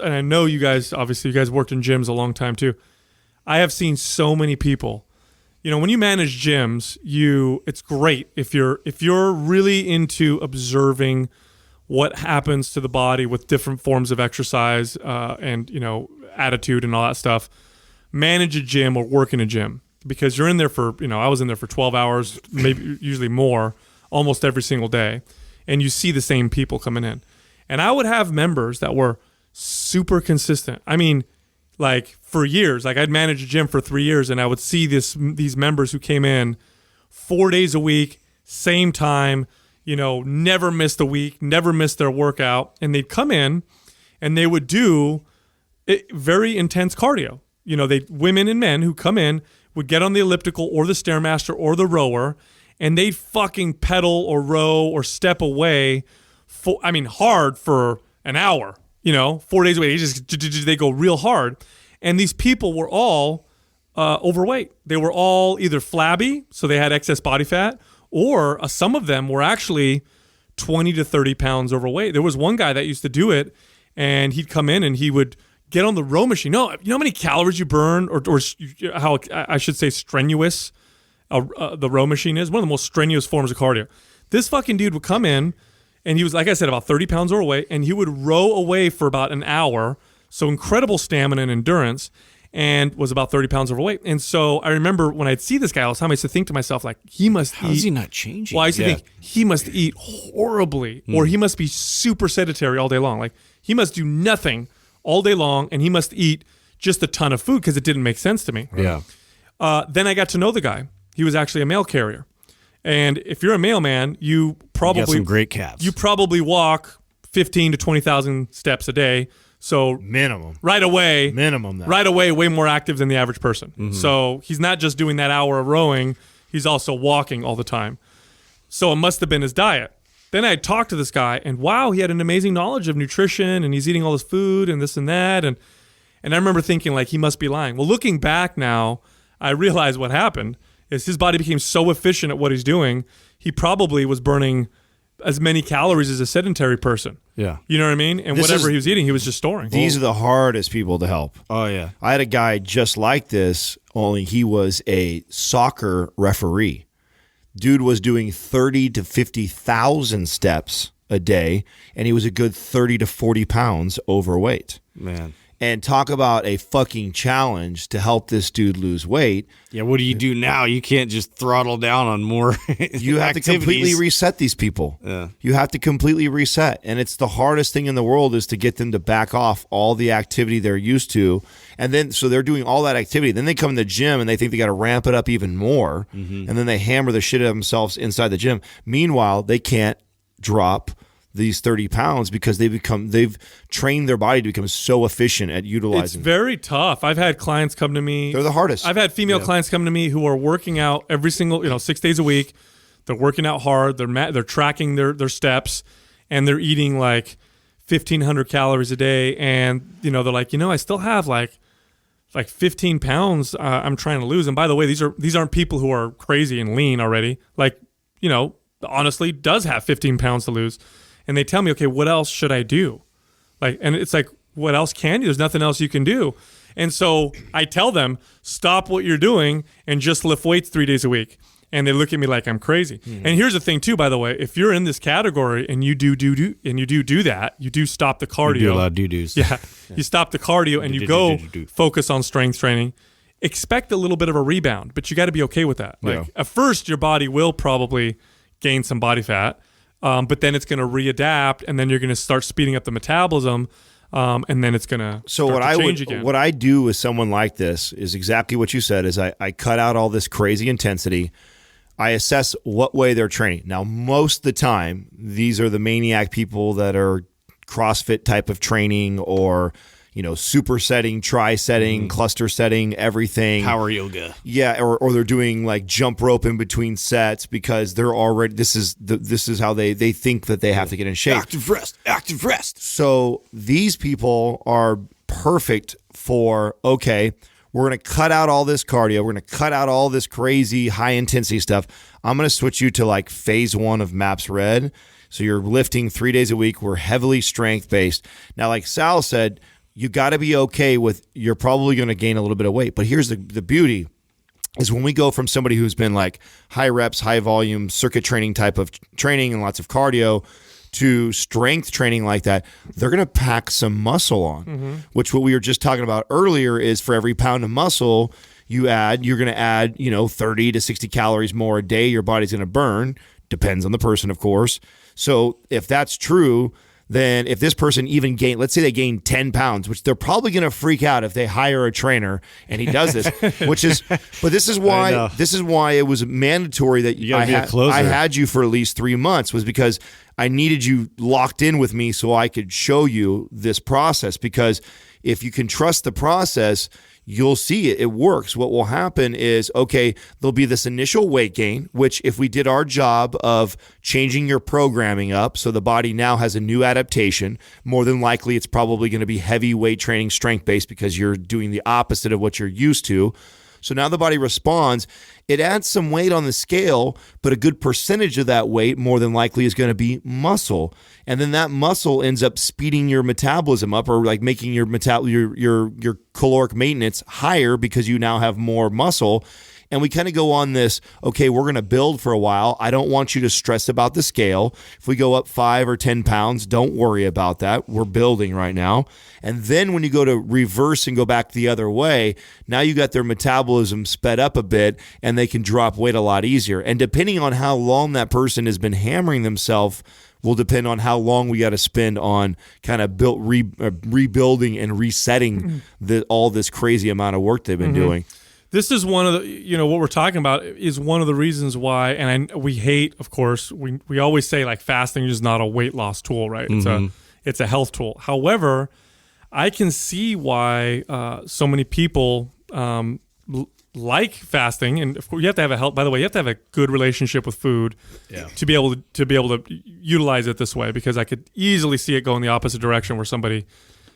and I know you guys worked in gyms a long time too. I have seen so many people, when you manage gyms, it's great if you're really into observing what happens to the body with different forms of exercise, and attitude and all that stuff. Manage a gym or work in a gym, because you're in there for, I was in there for 12 hours, maybe usually more, almost every single day, and you see the same people coming in. And I would have members that were super consistent. I mean, like for years, like I'd managed a gym for 3 years, and I would see these members who came in 4 days a week, same time, never missed a week, never missed their workout, and they'd come in and they would do very intense cardio. Women and men who come in would get on the elliptical or the Stairmaster or the rower, and they'd fucking pedal or row or step away hard for an hour. 4 days a week, they go real hard. And these people were all overweight. They were all either flabby, so they had excess body fat, or some of them were actually 20 to 30 pounds overweight. There was one guy that used to do it, and he'd come in and he would get on the row machine. You know how many calories you burn, or how I should say strenuous the row machine is? One of the most strenuous forms of cardio. This fucking dude would come in, and he was, like I said, about 30 pounds overweight, and he would row away for about an hour. So incredible stamina and endurance, and was about 30 pounds overweight. And so I remember when I'd see this guy all the time, I used to think to myself, like, he must eat. How is he not changing? Well, I used to think he must eat horribly, or he must be super sedentary all day long. Like, he must do nothing all day long, and he must eat just a ton of food, because it didn't make sense to me. Yeah. Then I got to know the guy. He was actually a mail carrier. And if you're a mailman, you probably got some great calves. You probably walk 15 to 20,000 steps a day. So minimum. Right away. Minimum. Though. Right away, way more active than the average person. Mm-hmm. So he's not just doing that hour of rowing, he's also walking all the time. So it must have been his diet. Then I talked to this guy, and wow, he had an amazing knowledge of nutrition, and he's eating all this food and this and that. And I remember thinking, like, he must be lying. Well, looking back now, I realized what happened is his body became so efficient at what he's doing, he probably was burning as many calories as a sedentary person. Yeah. You know what I mean? And whatever he was eating, he was just storing. These are the hardest people to help. Oh, yeah. I had a guy just like this, only he was a soccer referee. Dude was doing 30 to 50,000 steps a day, and he was a good 30 to 40 pounds overweight. Man. And talk about a fucking challenge to help this dude lose weight. Yeah, what do you do now? You can't just throttle down on more You have to completely reset these people. Yeah. You have to completely reset. And it's the hardest thing in the world is to get them to back off all the activity they're used to. And then, so they're doing all that activity. Then they come in the gym and they think they got to ramp it up even more. And then they hammer the shit out of themselves inside the gym. Meanwhile, they can't drop these 30 pounds because they've trained their body to become so efficient at utilizing. It's very tough. I've had clients come to me. They're the hardest. I've had female clients come to me who are working out every single, 6 days a week. They're working out hard. They're tracking their steps, and they're eating like 1,500 calories a day. And they're like, I still have like 15 pounds I'm trying to lose. And by the way, these aren't people who are crazy and lean already. Like, honestly, does have 15 pounds to lose. And they tell me, okay, what else should I do? And it's like, what else can you? There's nothing else you can do. And so I tell them, stop what you're doing and just lift weights 3 days a week. And they look at me like I'm crazy. And here's the thing too, by the way, if you're in this category and you do that, you do stop the cardio. You do a lot of doo-doos. Yeah. You stop the cardio and you go focus on strength training. Expect a little bit of a rebound, but you got to be okay with that. At first, your body will probably gain some body fat. But then it's going to readapt, and then you're going to start speeding up the metabolism, and then it's going to change again. What I do with someone like this is exactly what you said. Is I cut out all this crazy intensity. I assess what way they're training. Now, most of the time, these are the maniac people that are CrossFit type of training or super setting, tri setting, cluster setting, everything. Power yoga. Yeah, or they're doing like jump rope in between sets because they're already this is how they think that they have to get in shape. Active rest. So these people are perfect for, okay, we're going to cut out all this cardio. We're going to cut out all this crazy high intensity stuff. I'm going to switch you to like phase 1 of MAPS Red. So you're lifting 3 days a week. We're heavily strength based. Now, like Sal said, you got to be okay with you're probably going to gain a little bit of weight. But here's the beauty is when we go from somebody who's been like high reps, high volume, circuit training type of training and lots of cardio to strength training like that, they're going to pack some muscle on, which what we were just talking about earlier is for every pound of muscle you're going to add, 30 to 60 calories more a day your body's going to burn. Depends on the person, of course. So if that's true, then if this person even let's say they gain 10 pounds, which they're probably going to freak out if they hire a trainer and he does this, but this is why it was mandatory that I had you for at least 3 months was because I needed you locked in with me so I could show you this process, because if you can trust the process, you'll see it. It works. What will happen is, okay, there'll be this initial weight gain, which if we did our job of changing your programming up so the body now has a new adaptation, more than likely it's probably going to be heavy weight training, strength-based, because you're doing the opposite of what you're used to. So now the body responds. It adds some weight on the scale, but a good percentage of that weight more than likely is going to be muscle. And then that muscle ends up speeding your metabolism up, or like making your caloric maintenance higher because you now have more muscle. And we kind of go on this, okay, we're going to build for a while. I don't want you to stress about the scale. If we go up 5 or 10 pounds, don't worry about that. We're building right now. And then when you go to reverse and go back the other way, now you got their metabolism sped up a bit and they can drop weight a lot easier. And depending on how long that person has been hammering themselves will depend on how long we got to spend on kind of rebuilding and resetting all this crazy amount of work they've been doing. This is one of the, what we're talking about is one of the reasons why, and we hate, of course, we always say like fasting is not a weight loss tool, right? It's a health tool. However, I can see why so many people like fasting, and of course you have to have by the way, you have to have a good relationship with food to be able to utilize it this way, because I could easily see it go in the opposite direction where somebody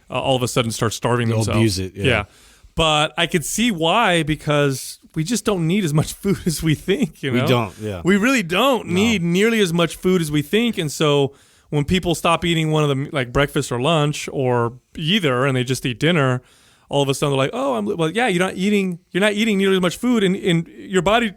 all of a sudden starts starving themselves. They'll abuse it. Yeah. But I could see why, because we just don't need as much food as we think. You know, We don't, yeah. We really don't need nearly as much food as we think, and so when people stop eating one of them, like breakfast or lunch or either, and they just eat dinner, all of a sudden they're like, yeah, you're not eating nearly as much food, and your body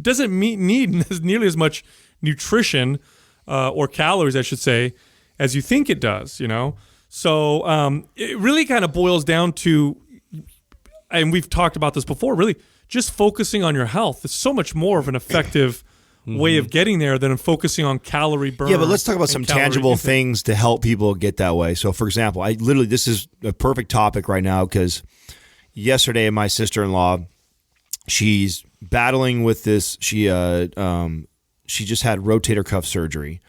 doesn't need nearly as much nutrition or calories, I should say, as you think it does. You know, so it really kind of boils down to, and we've talked about this before, really just focusing on your health is so much more of an effective way of getting there than focusing on calorie burn. Yeah, but let's talk about some tangible things to help people get that way. So, for example, this is a perfect topic right now because yesterday my sister-in-law, she's battling with this. She just had rotator cuff surgery,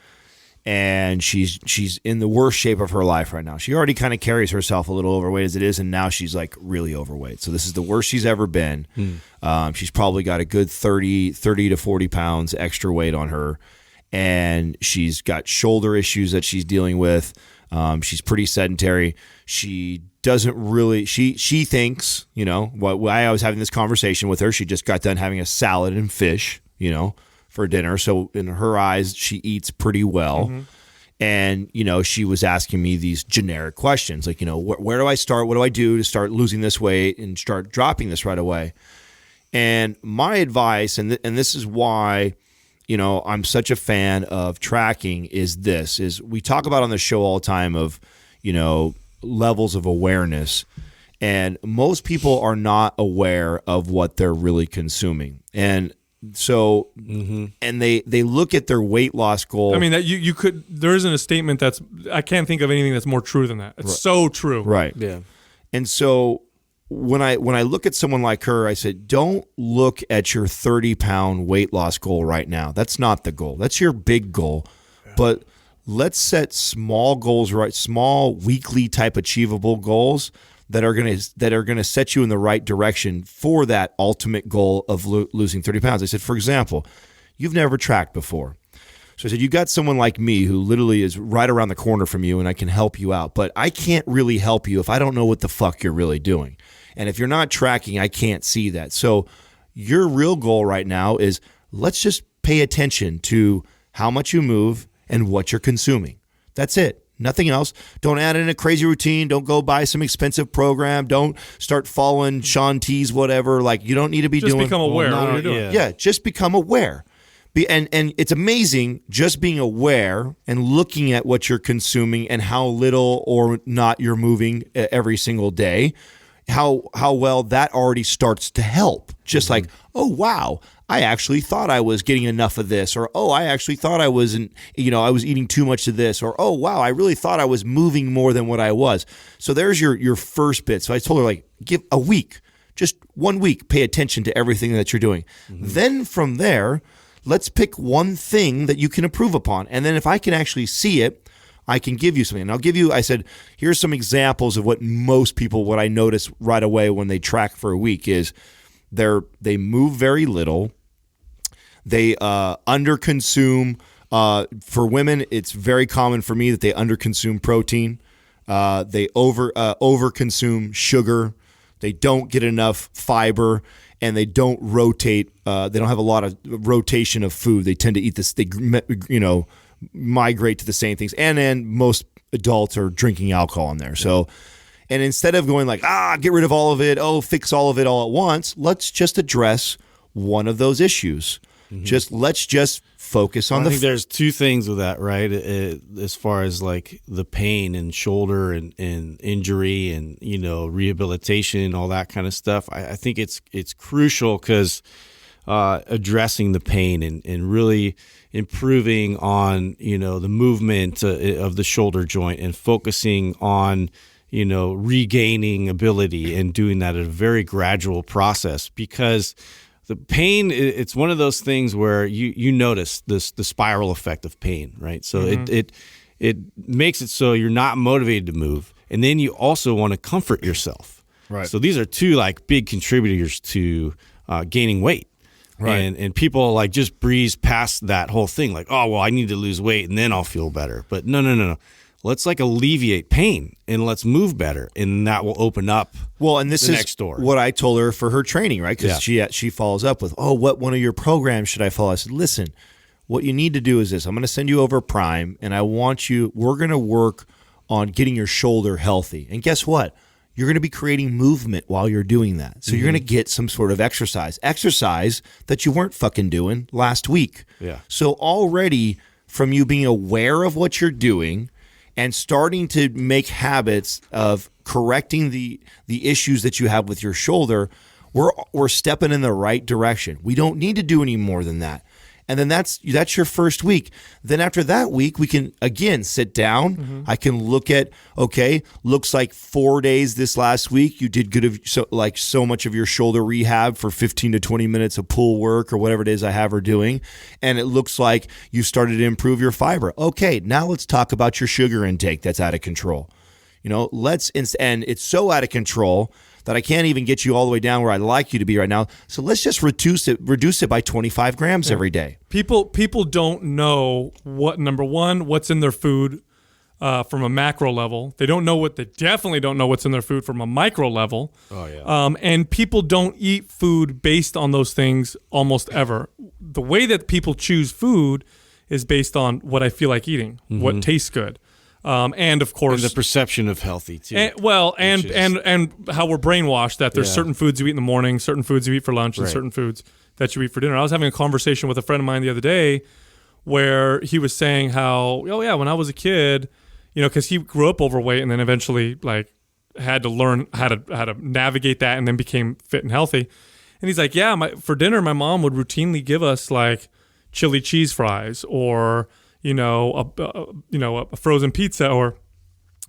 and she's in the worst shape of her life right now. She already kind of carries herself a little overweight as it is, and now she's like really overweight. So this is the worst she's ever been. She's probably got a good 30 to 40 pounds extra weight on her, and she's got shoulder issues that she's dealing with. She's pretty sedentary. She doesn't really, she thinks, you know, I was having this conversation with her. She just got done having a salad and fish, you know, for dinner. So in her eyes, she eats pretty well. And, you know, she was asking me these generic questions like, you know, where do I start? What do I do to start losing this weight and start dropping this right away? And my advice, and this is why, you know, I'm such a fan of tracking, is we talk about on the show all the time of, you know, levels of awareness. And most people are not aware of what they're really consuming. And so, and they look at their weight loss goal. I mean, that you could, there isn't a statement I can't think of anything that's more true than that. It's so true. Right. Yeah. And so when I look at someone like her, I said, don't look at your 30-pound weight loss goal right now. That's not the goal. That's your big goal. Yeah. But let's set small goals, right? Small weekly type achievable goals that are going to set you in the right direction for that ultimate goal of losing 30 pounds. I said, for example, you've never tracked before. So I said, you got someone like me who literally is right around the corner from you and I can help you out, but I can't really help you if I don't know what the fuck you're really doing. And if you're not tracking, I can't see that. So your real goal right now is let's just pay attention to how much you move and what you're consuming. That's it. Nothing else. Don't add in a crazy routine. Don't go buy some expensive program. Don't start following Sean T's whatever. Like, you don't need to be just doing. Just become aware of what you're doing. Yeah, just become aware. And it's amazing just being aware and looking at what you're consuming and how little or not you're moving every single day. How well that already starts to help. Just like, oh, wow, I actually thought I was getting enough of this, or, oh, I actually thought I wasn't, I was eating too much of this, or, oh, wow, I really thought I was moving more than what I was. So there's your first bit. So I told her, like, give a week, just 1 week, pay attention to everything that you're doing. Then from there, let's pick one thing that you can improve upon. And then if I can actually see it, I can give you something. And I'll give you, I said, here's some examples of what I notice right away when they track for a week is they move very little. They underconsume. For women, it's very common for me that they underconsume protein. They overconsume sugar. They don't get enough fiber, and they don't rotate. They don't have a lot of rotation of food. They tend to eat this. They migrate to the same things. And then most adults are drinking alcohol in there. So, and instead of going like, get rid of all of it, fix all of it all at once, let's just address one of those issues. Let's just focus on I think there's two things with that, right? As far as like the pain and shoulder and injury and, rehabilitation, all that kind of stuff. I think it's crucial because addressing the pain and really improving on, the movement of the shoulder joint and focusing on, regaining ability and doing that at a very gradual process, because the pain, it's one of those things where you notice the spiral effect of pain, right? So it makes it so you're not motivated to move. And then you also want to comfort yourself. Right. So these are two like big contributors to gaining weight. Right. And people like just breeze past that whole thing like, oh, well, I need to lose weight and then I'll feel better. But no. let's like alleviate pain and let's move better, and that will open up. Well, and this the is next door. what I told her for her training, right? Because she follows up with, what one of your programs should I follow? I said, listen, what you need to do is this. I'm going to send you over Prime, and we're going to work on getting your shoulder healthy. And guess what? You're going to be creating movement while you're doing that. So you're going to get some sort of exercise that you weren't fucking doing last week. Yeah. So already from you being aware of what you're doing and starting to make habits of correcting the issues that you have with your shoulder, we're stepping in the right direction. We don't need to do any more than that. And then that's your first week. Then after that week, we can, again, sit down. Mm-hmm. I can look at, looks like 4 days this last week. You did good so much of your shoulder rehab for 15 to 20 minutes of pull work or whatever it is I have her doing. And it looks like you started to improve your fiber. Okay, now let's talk about your sugar intake that's out of control. And it's so out of control that I can't even get you all the way down where I'd like you to be right now. So let's just reduce it by 25 grams every day. People don't know what's in their food from a macro level. They definitely don't know what's in their food from a micro level. Oh yeah. And people don't eat food based on those things almost ever. The way that people choose food is based on what I feel like eating, what tastes good. And of course, and the perception of healthy too. And how we're brainwashed that there's certain foods you eat in the morning, certain foods you eat for lunch, and certain foods that you eat for dinner. I was having a conversation with a friend of mine the other day where he was saying how, when I was a kid, because he grew up overweight and then eventually had to learn how to navigate that and then became fit and healthy. And he's like, for dinner, my mom would routinely give us like chili cheese fries or a frozen pizza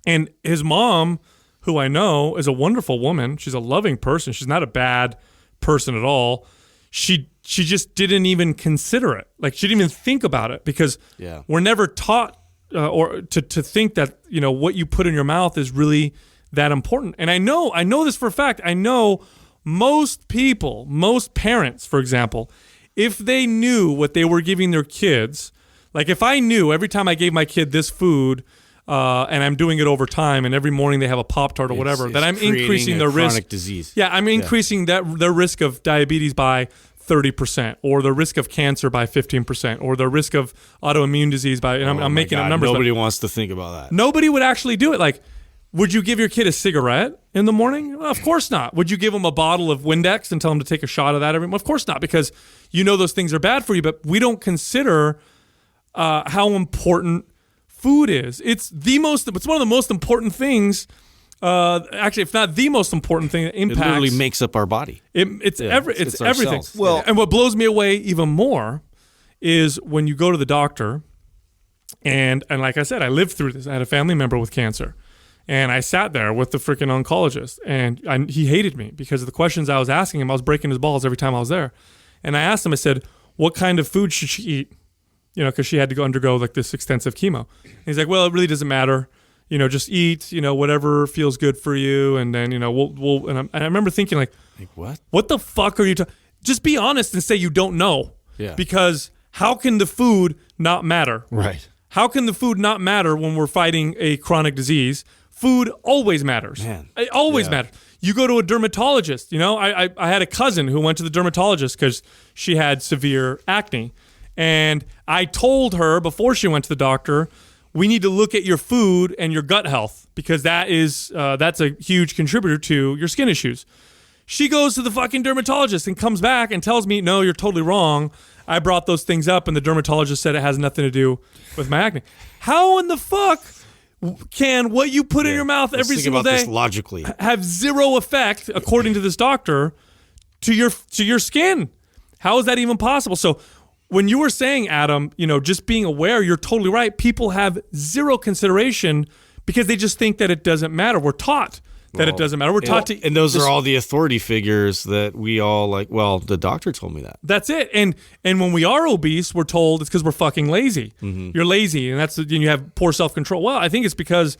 and his mom, who I know is a wonderful woman. She's a loving person. She's not a bad person at all. She just didn't even consider it. Like she didn't even think about it because we're never taught or to think that, what you put in your mouth is really that important. And I know this for a fact. I know most parents, for example, if they knew what they were giving their kids. Like if I knew every time I gave my kid this food, and I'm doing it over time, and every morning they have a Pop-Tart or whatever, that I'm increasing their risk. Chronic disease. Yeah, I'm increasing their risk of diabetes by 30%, or the risk of cancer by 15%, or the risk of autoimmune disease by. And I'm making up numbers. Nobody wants to think about that. Nobody would actually do it. Like, would you give your kid a cigarette in the morning? Well, of course not. Would you give them a bottle of Windex and tell them to take a shot of that every morning? Of course not, because those things are bad for you. But we don't consider how important food is. It's one of the most important things. Actually, if not the most important thing that impacts. It literally makes up our body. It's everything. Cells. Well, and what blows me away even more is when you go to the doctor, and like I said, I lived through this. I had a family member with cancer, and I sat there with the freaking oncologist, and he hated me because of the questions I was asking him. I was breaking his balls every time I was there, and I asked him. I said, "What kind of food should she eat?" Because she had to go undergo like this extensive chemo. And he's like, well, it really doesn't matter. Just eat, whatever feels good for you. And then, we'll, and I remember thinking like what? What the fuck are you talking? Just be honest and say you don't know. Yeah. Because how can the food not matter? Right. How can the food not matter when we're fighting a chronic disease? Food always matters. Man. It always matters. You go to a dermatologist, I had a cousin who went to the dermatologist because she had severe acne. And I told her before she went to the doctor, we need to look at your food and your gut health because that's a huge contributor to your skin issues. She goes to the fucking dermatologist and comes back and tells me, no, you're totally wrong. I brought those things up and the dermatologist said it has nothing to do with my acne. How in the fuck can what you put in your mouth every single day this logically have zero effect, according to this doctor, to your skin? How is that even possible? So when you were saying, Adam, just being aware, you're totally right. People have zero consideration because they just think that it doesn't matter. We're taught that it doesn't matter. We're taught to... And those are all the authority figures that we all like, well, the doctor told me that. That's it. And when we are obese, we're told it's because we're fucking lazy. Mm-hmm. You're lazy, and you have poor self-control. Well, I think it's because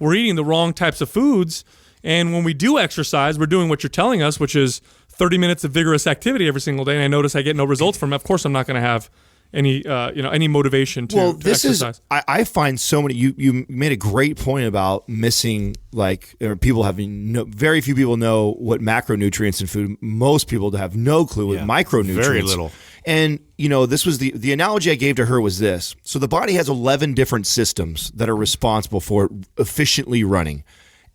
we're eating the wrong types of foods. And when we do exercise, we're doing what you're telling us, which is 30 minutes of vigorous activity every single day, and I notice I get no results from it. Of course I'm not going to have any motivation to this exercise. is I find so many. You made a great point about missing, like, or people having very few people know what macronutrients in food. Most people have no clue what micronutrients. Very little. And this was the analogy I gave to her was this. So the body has 11 different systems that are responsible for efficiently running.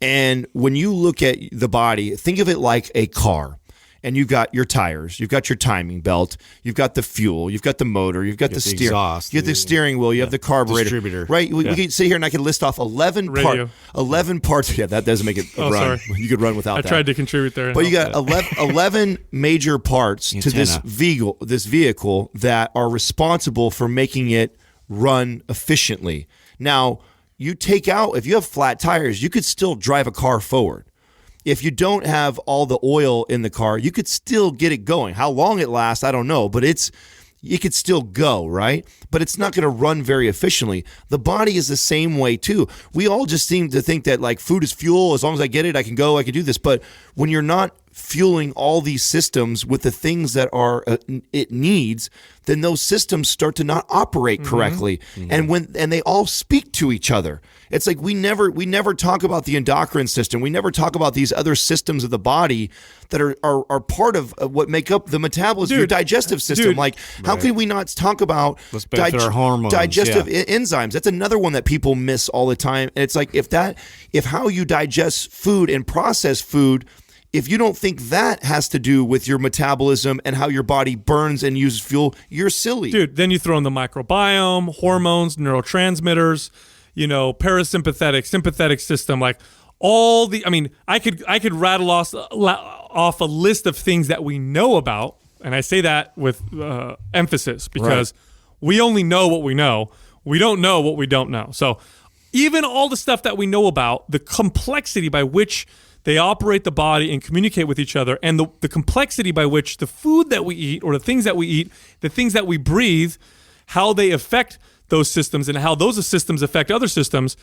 And when you look at the body, think of it like a car. And you've got your tires, you've got your timing belt, you've got the fuel, you've got the motor, you've got the steering, exhaust, you have the steering wheel, you have the carburetor, distributor. right? We can sit here and I could list off 11 parts. Yeah, that doesn't make it run. Sorry. You could run without that. I tried to contribute there. But you got 11 major parts to this vehicle that are responsible for making it run efficiently. Now, if you have flat tires, you could still drive a car forward. If you don't have all the oil in the car, you could still get it going. How long it lasts, I don't know, but it could still go, right? But it's not going to run very efficiently. The body is the same way too. We all just seem to think that like food is fuel. As long as I get it, I can go, I can do this. But when you're not fueling all these systems with the things that are it needs, then those systems start to not operate correctly. And they all speak to each other. It's like we never talk about the endocrine system. We never talk about these other systems of the body that are part of what make up the metabolism, your digestive system. How can we not talk about our hormones, digestive enzymes? That's another one that people miss all the time. And it's like if how you digest food and process food, if you don't think that has to do with your metabolism and how your body burns and uses fuel, you're silly. Dude, then you throw in the microbiome, hormones, neurotransmitters, parasympathetic, sympathetic system, like all the, I could rattle off a list of things that we know about. And I say that with emphasis because we only know what we know. We don't know what we don't know. So even all the stuff that we know about, the complexity by which they operate the body and communicate with each other, and the complexity by which the food that we eat or the things that we eat, the things that we breathe, how they affect those systems and how those systems affect other systems,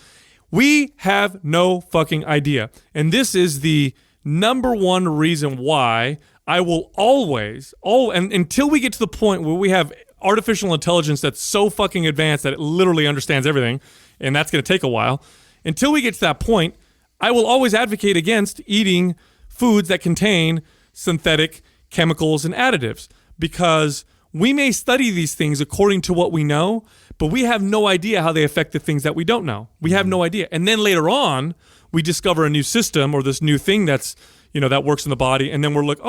we have no fucking idea. And this is the number one reason why I will always, and until we get to the point where we have artificial intelligence that's so fucking advanced that it literally understands everything, and that's going to take a while, until we get to that point, I will always advocate against eating foods that contain synthetic chemicals and additives, because we may study these things according to what we know, but we have no idea how they affect the things that we don't know. We have no idea. And then later on, we discover a new system or this new thing that's, that works in the body. And then we're like,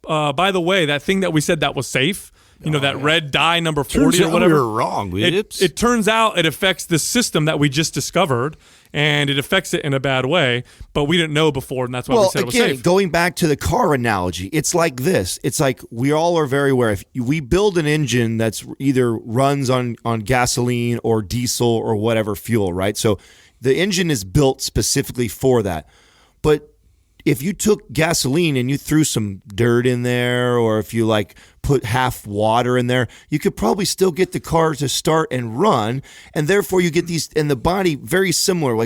by the way, that thing that we said that was safe, that red dye number 40 or whatever. We were wrong. It turns out it affects the system that we just discovered, and it affects it in a bad way, but we didn't know before, and that's why we said it was safe. Going back to the car analogy, it's like this. It's like we all are very aware. If we build an engine that's either runs on gasoline or diesel or whatever fuel, right? So the engine is built specifically for that. But if you took gasoline and you threw some dirt in there, or if you put half water in there, you could probably still get the car to start and run, and therefore you get these, and the body very similar.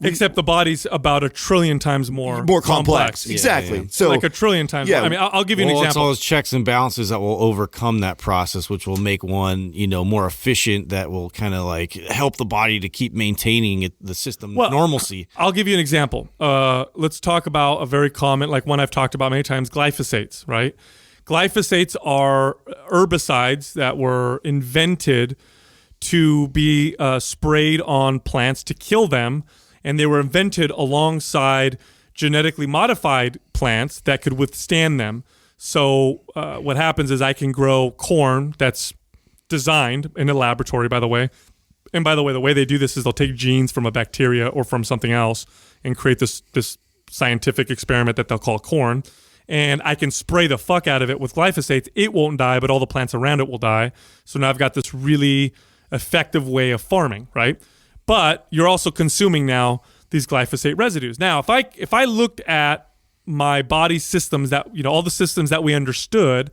Except the body's about 1 trillion times more complex. Exactly. Yeah. So 1 trillion times. Yeah. I'll give you an example. It's all those checks and balances that will overcome that process, which will make one, more efficient. That will kind of help the body to keep maintaining the system normalcy. I'll give you an example. Let's talk about a very common, one I've talked about many times, glyphosates, right? Glyphosates are herbicides that were invented to be sprayed on plants to kill them, and they were invented alongside genetically modified plants that could withstand them. So what happens is I can grow corn that's designed in a laboratory, by the way. And by the way they do this is they'll take genes from a bacteria or from something else and create this scientific experiment that they'll call corn. And I can spray the fuck out of it with glyphosates. It won't die, but all the plants around it will die. So now I've got this really effective way of farming, right? But you're also consuming now these glyphosate residues. Now, if I looked at my body systems that, all the systems that we understood,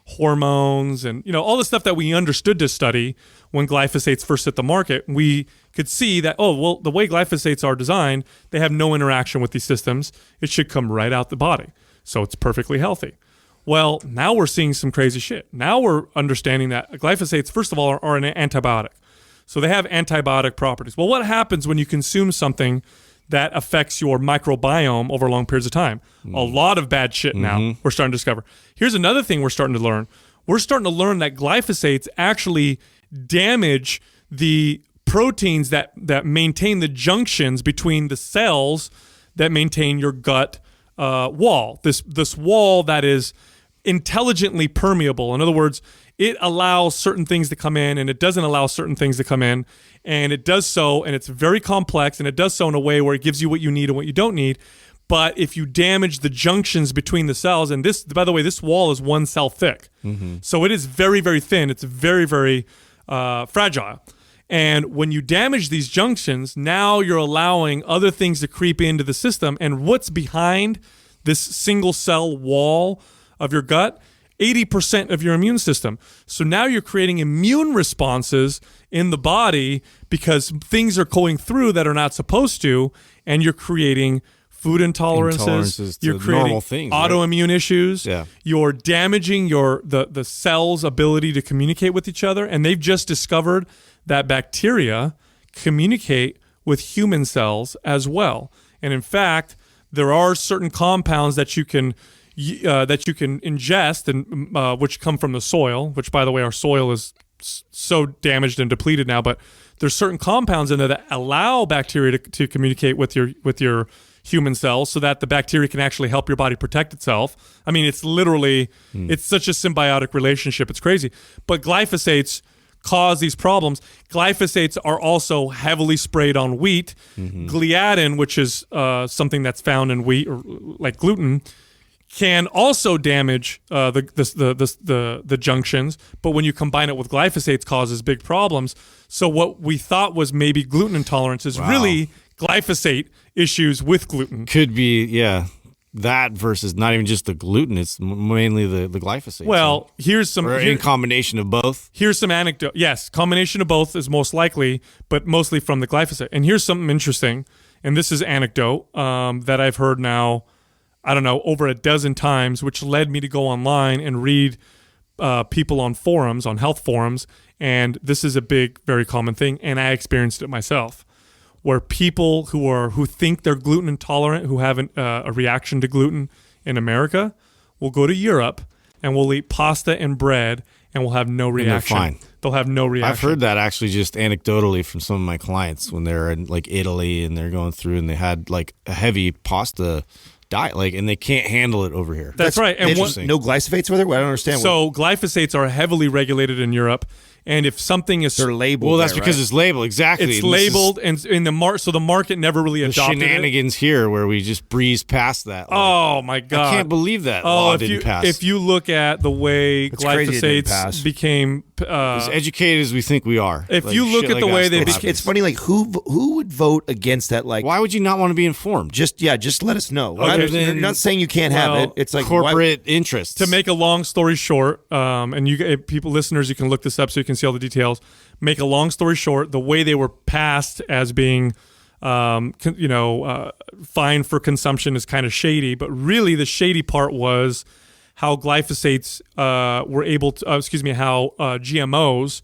hormones and, all the stuff that we understood to study when glyphosates first hit the market, we could see that, the way glyphosates are designed, they have no interaction with these systems. It should come right out the body. So it's perfectly healthy. Well, now we're seeing some crazy shit. Now we're understanding that glyphosates, first of all, are an antibiotic. So they have antibiotic properties. Well, what happens when you consume something that affects your microbiome over long periods of time? A lot of bad shit now we're starting to discover. Here's another thing we're starting to learn. We're starting to learn that glyphosates actually damage the proteins that maintain the junctions between the cells that maintain your gut wall. This wall that is intelligently permeable. In other words, it allows certain things to come in and it doesn't allow certain things to come in. And it does so, and it's very complex, and it does so in a way where it gives you what you need and what you don't need. But if you damage the junctions between the cells, and this, by the way, this wall is 1 cell thick. So it is very, very thin. It's very, very fragile. And when you damage these junctions, now you're allowing other things to creep into the system. And what's behind this single cell wall of your gut? 80% of your immune system. So now you're creating immune responses in the body because things are going through that are not supposed to, and you're creating food intolerances, you're creating normal things, autoimmune issues. Yeah. You're damaging the cell's ability to communicate with each other. And they've just discovered that bacteria communicate with human cells as well. And in fact, there are certain compounds that you can ingest and which come from the soil, which, by the way, our soil is so damaged and depleted now, but there's certain compounds in there that allow bacteria to communicate with your human cells so that the bacteria can actually help your body protect itself. I mean, it's literally, it's such a symbiotic relationship. It's crazy. But glyphosates cause these problems. Glyphosates are also heavily sprayed on wheat. Gliadin, which is something that's found in wheat, or like gluten, can also damage the junctions, but when you combine it with glyphosates, causes big problems. So what we thought was maybe gluten intolerance is really glyphosate issues with gluten. Could be, yeah, that versus not even just the gluten. It's mainly the glyphosate. Well, here's some... in combination of both? Here's some anecdote. Yes, combination of both is most likely, but mostly from the glyphosate. And here's something interesting, and this is anecdote that I've heard now, I don't know, over a dozen times, which led me to go online and read people on forums, on health forums, and this is a big, very common thing, and I experienced it myself, where people who think they're gluten intolerant, who have a reaction to gluten in America, will go to Europe and will eat pasta and bread and will have no reaction. And they're fine. They'll have no reaction. I've heard that actually just anecdotally from some of my clients when they're in like Italy and they're going through and they had like a heavy pasta diet, like, and they can't handle it over here. That's right. And no glyphosates with it? I don't understand. So glyphosates are heavily regulated in Europe, and if something is they're labeled, well, that's because it's labeled exactly. It's labeled, and in the so the market never really adopted it. Shenanigans here where we just breeze past that. Like, oh my god! I can't believe that law didn't pass. If you look at the way glyphosates became as educated as we think we are, if you look at the way they became, it's funny. Like who would vote against that? Like, why would you not want to be informed? Just let us know. Okay, you're not saying you can't have it. It's like corporate interests. To make a long story short, and you people listeners, you can look this up so you can see all the details. Make a long story short, the way they were passed as being, fine for consumption is kind of shady. But really, the shady part was how glyphosates were able to, how GMOs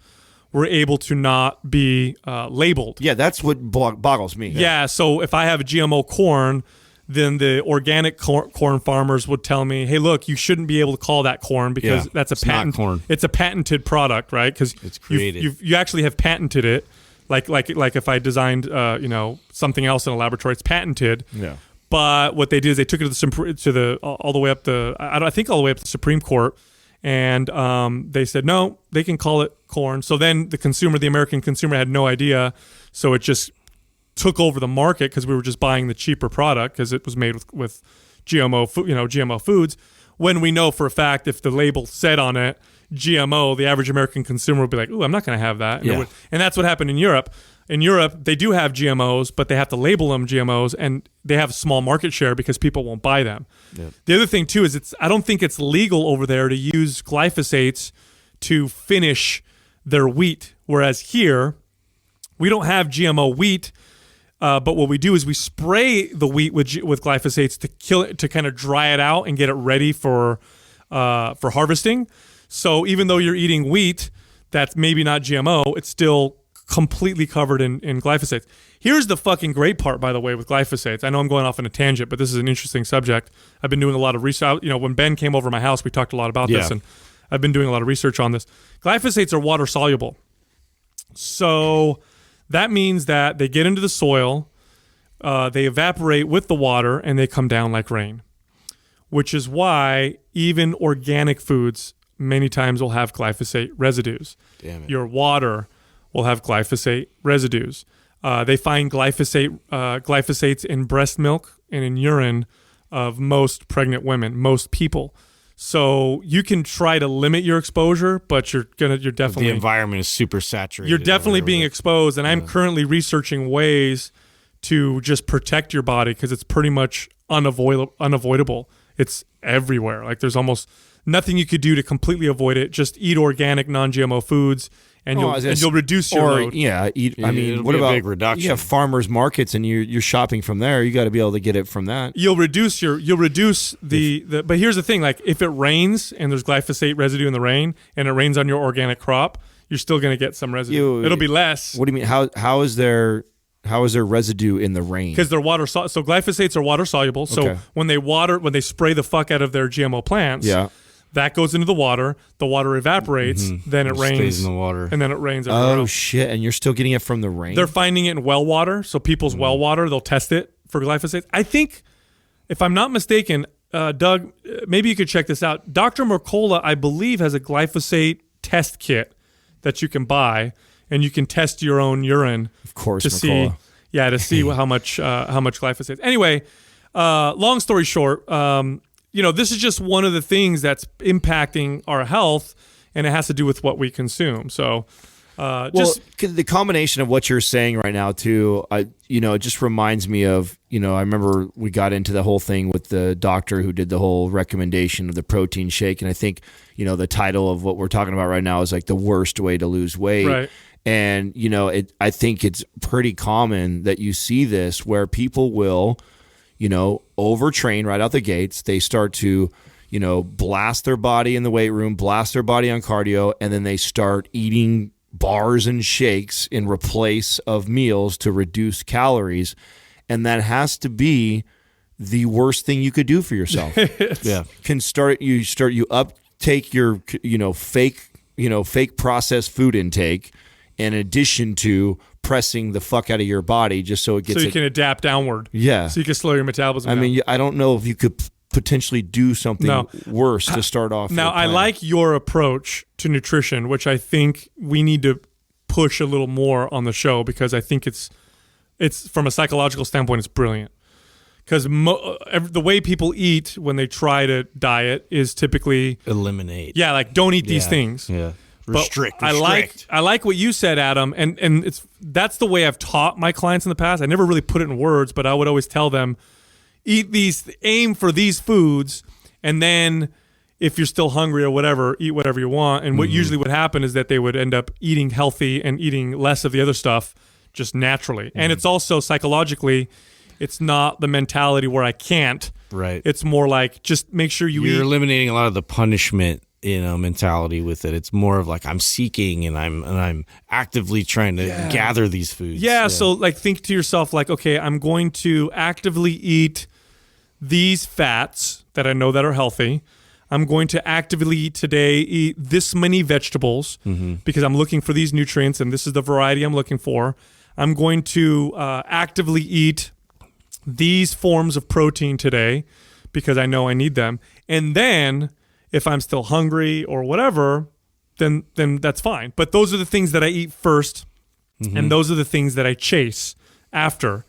were able to not be labeled. Yeah, that's what boggles me. Yeah, so if I have a GMO corn, then the organic corn farmers would tell me, "Hey, look, you shouldn't be able to call that corn because that's a patent. Corn. It's a patented product, right? Because it's created. You actually have patented it. Like if I designed something else in a laboratory, it's patented. Yeah. But what they did is they took it all the way up the Supreme Court, and they said no, they can call it corn. So then the American consumer had no idea. So it just took over the market because we were just buying the cheaper product because it was made with GMO foods. When we know for a fact if the label said on it GMO, the average American consumer would be like, "Ooh, I'm not going to have that." And, and that's what happened in Europe. In Europe, they do have GMOs, but they have to label them GMOs, and they have a small market share because people won't buy them. Yep. The other thing too is I don't think it's legal over there to use glyphosates to finish their wheat, whereas here we don't have GMO wheat. But what we do is we spray the wheat with glyphosates to kill it, to kind of dry it out and get it ready for for harvesting. So even though you're eating wheat that's maybe not GMO, it's still completely covered in glyphosates. Here's the fucking great part, by the way, with glyphosates. I know I'm going off on a tangent, but this is an interesting subject. I've been doing a lot of research. When Ben came over to my house, we talked a lot about this, and I've been doing a lot of research on this. Glyphosates are water soluble. So that means that they get into the soil, they evaporate with the water, and they come down like rain, which is why even organic foods many times will have glyphosate residues. Damn it. Your water will have glyphosate residues. They find glyphosates in breast milk and in urine of most pregnant women, most people. So you can try to limit your exposure, but you're definitely, the environment is super saturated. You're definitely being exposed, and I'm currently researching ways to just protect your body because it's pretty much unavoidable. It's everywhere. Like there's almost nothing you could do to completely avoid it. Just eat organic, non-GMO foods, and you'll reduce your load. What about big reduction? You have farmers markets, and you're shopping from there. You got to be able to get it from that. You'll reduce the. But here's the thing: like if it rains and there's glyphosate residue in the rain, and it rains on your organic crop, you're still going to get some residue. It'll be less. What do you mean? How is there residue in the rain? Because they're water so glyphosates are water soluble. So when they spray the fuck out of their GMO plants, that goes into the water evaporates, then it rains, stays in the water, and then it rains everywhere else. Shit, and you're still getting it from the rain? They're finding it in well water, so people's well water, they'll test it for glyphosate. I think, if I'm not mistaken, Doug, maybe you could check this out. Dr. Mercola, I believe, has a glyphosate test kit that you can buy, and you can test your own urine. Of course, to Mercola. see how much glyphosate. Anyway, long story short, this is just one of the things that's impacting our health, and it has to do with what we consume. So, the combination of what you're saying right now, too, it just reminds me of, I remember we got into the whole thing with the doctor who did the whole recommendation of the protein shake, and I think, the title of what we're talking about right now is like the worst way to lose weight. Right. And, I think it's pretty common that you see this where people will, overtrain right out the gates. They start to, blast their body in the weight room, blast their body on cardio, and then they start eating bars and shakes in replace of meals to reduce calories. And that has to be the worst thing you could do for yourself. You uptake your, fake processed food intake in addition to pressing the fuck out of your body just so it gets... So you can adapt downward. Yeah. So you can slow your metabolism down. I mean, I don't know if you could potentially do something worse to start off. Now, I like your approach to nutrition, which I think we need to push a little more on the show because I think it's from a psychological standpoint, it's brilliant. Because the way people eat when they try to diet is typically... Eliminate. Yeah, like don't eat these things. Yeah. Restrict. I like what you said, Adam, and that's the way I've taught my clients in the past. I never really put it in words, but I would always tell them, aim for these foods, and then if you're still hungry or whatever, eat whatever you want. And what usually would happen is that they would end up eating healthy and eating less of the other stuff just naturally. And it's also psychologically, it's not the mentality where I can't. Right. It's more like just make sure you're eat. Eliminating a lot of the punishment mentality with it. It's more of like I'm seeking and I'm actively trying to gather these foods. Yeah, so like think to yourself like, okay, I'm going to actively eat these fats that I know that are healthy. I'm going to actively eat this many vegetables because I'm looking for these nutrients and this is the variety I'm looking for. I'm going to actively eat these forms of protein today because I know I need them. And then if I'm still hungry or whatever, then that's fine. But those are the things that I eat first, and those are the things that I chase after.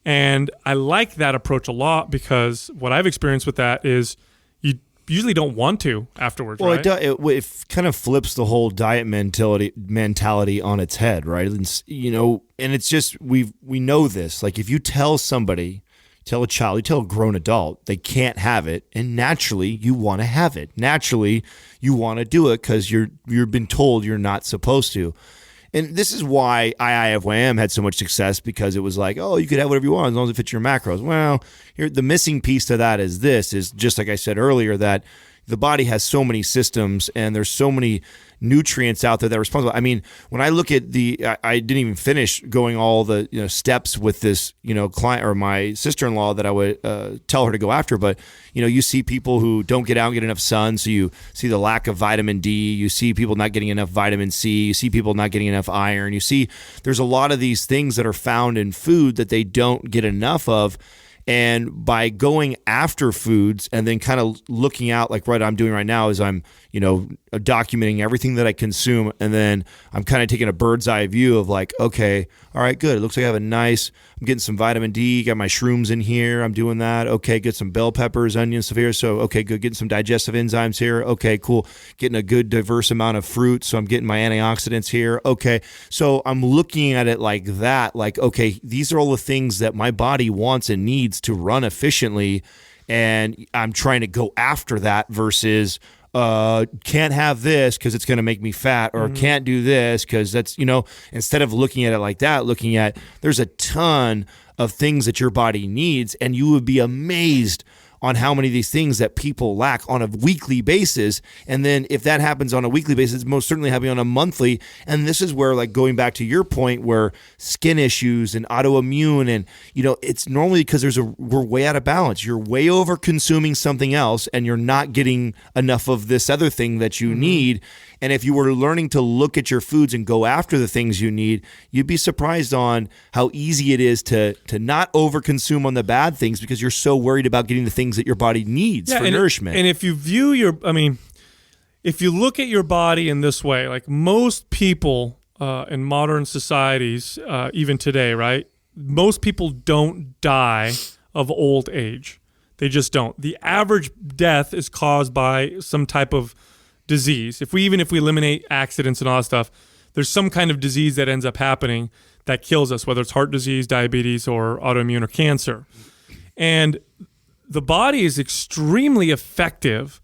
And I like that approach a lot because what I've experienced with that is you usually don't want to afterwards, right? It kind of flips the whole diet mentality on its head, right? And it's just we know this. Like if you tell somebody, tell a child, you tell a grown adult, they can't have it, and naturally you want to have it. Naturally you want to do it because you've been told you're not supposed to. And this is why IIFYM had so much success, because it was like, oh, you could have whatever you want as long as it fits your macros. Well, the missing piece to that is just like I said earlier, that the body has so many systems and there's so many nutrients out there that are responsible. I mean, when I look at I didn't even finish going all the steps with this client or my sister-in-law that I would tell her to go after, but you see people who don't get out and get enough sun, so you see the lack of vitamin D, you see people not getting enough vitamin C, you see people not getting enough iron, you see there's a lot of these things that are found in food that they don't get enough of. And by going after foods and then kind of looking out, like what I'm doing right now is I'm, documenting everything that I consume. And then I'm kind of taking a bird's eye view of like, okay, all right, good. It looks like I have I'm getting some vitamin D, got my shrooms in here. I'm doing that. Okay, get some bell peppers, onions, stuff here. So, okay, good. Getting some digestive enzymes here. Okay, cool. Getting a good diverse amount of fruit. So I'm getting my antioxidants here. Okay. So I'm looking at it like that, like, okay, these are all the things that my body wants and needs to run efficiently. And I'm trying to go after that versus, can't have this because it's going to make me fat, or can't do this because that's, instead of looking at it like that, looking at there's a ton of things that your body needs, and you would be amazed on how many of these things that people lack on a weekly basis. And then if that happens on a weekly basis, it's most certainly happening on a monthly. And this is where, like, going back to your point, where skin issues and autoimmune, and, it's normally because we're way out of balance. You're way over consuming something else and you're not getting enough of this other thing that you need. And if you were learning to look at your foods and go after the things you need, you'd be surprised on how easy it is to not overconsume on the bad things because you're so worried about getting the things that your body needs for nourishment. And if you view if you look at your body in this way, like most people in modern societies, even today, right? Most people don't die of old age. They just don't. The average death is caused by some type of disease. If we eliminate accidents and all that stuff, there's some kind of disease that ends up happening that kills us, whether it's heart disease, diabetes, or autoimmune or cancer. And the body is extremely effective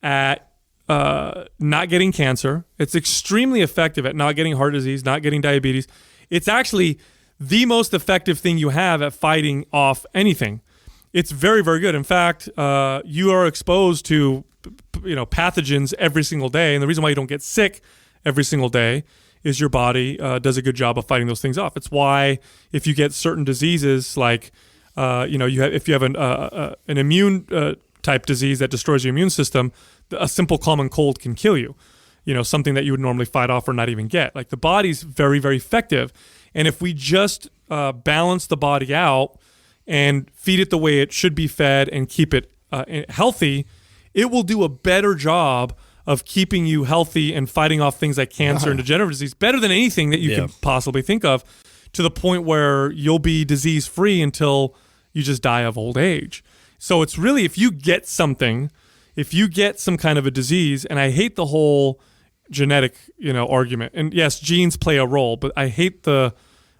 at not getting cancer. It's extremely effective at not getting heart disease, not getting diabetes. It's actually the most effective thing you have at fighting off anything. It's very, very good. In fact, you are exposed to pathogens every single day, and the reason why you don't get sick every single day is your body does a good job of fighting those things off. It's why if you get certain diseases like if you have an immune type disease that destroys your immune system, a simple common cold can kill you. Something that you would normally fight off or not even get. Like, the body's very, very effective, and if we just balance the body out and feed it the way it should be fed and keep it healthy, it will do a better job of keeping you healthy and fighting off things like cancer and degenerative disease better than anything that you can possibly think of, to the point where you'll be disease free until you just die of old age. So it's really, if you get some kind of a disease, and I hate the whole genetic, argument. And yes, genes play a role, but I hate the,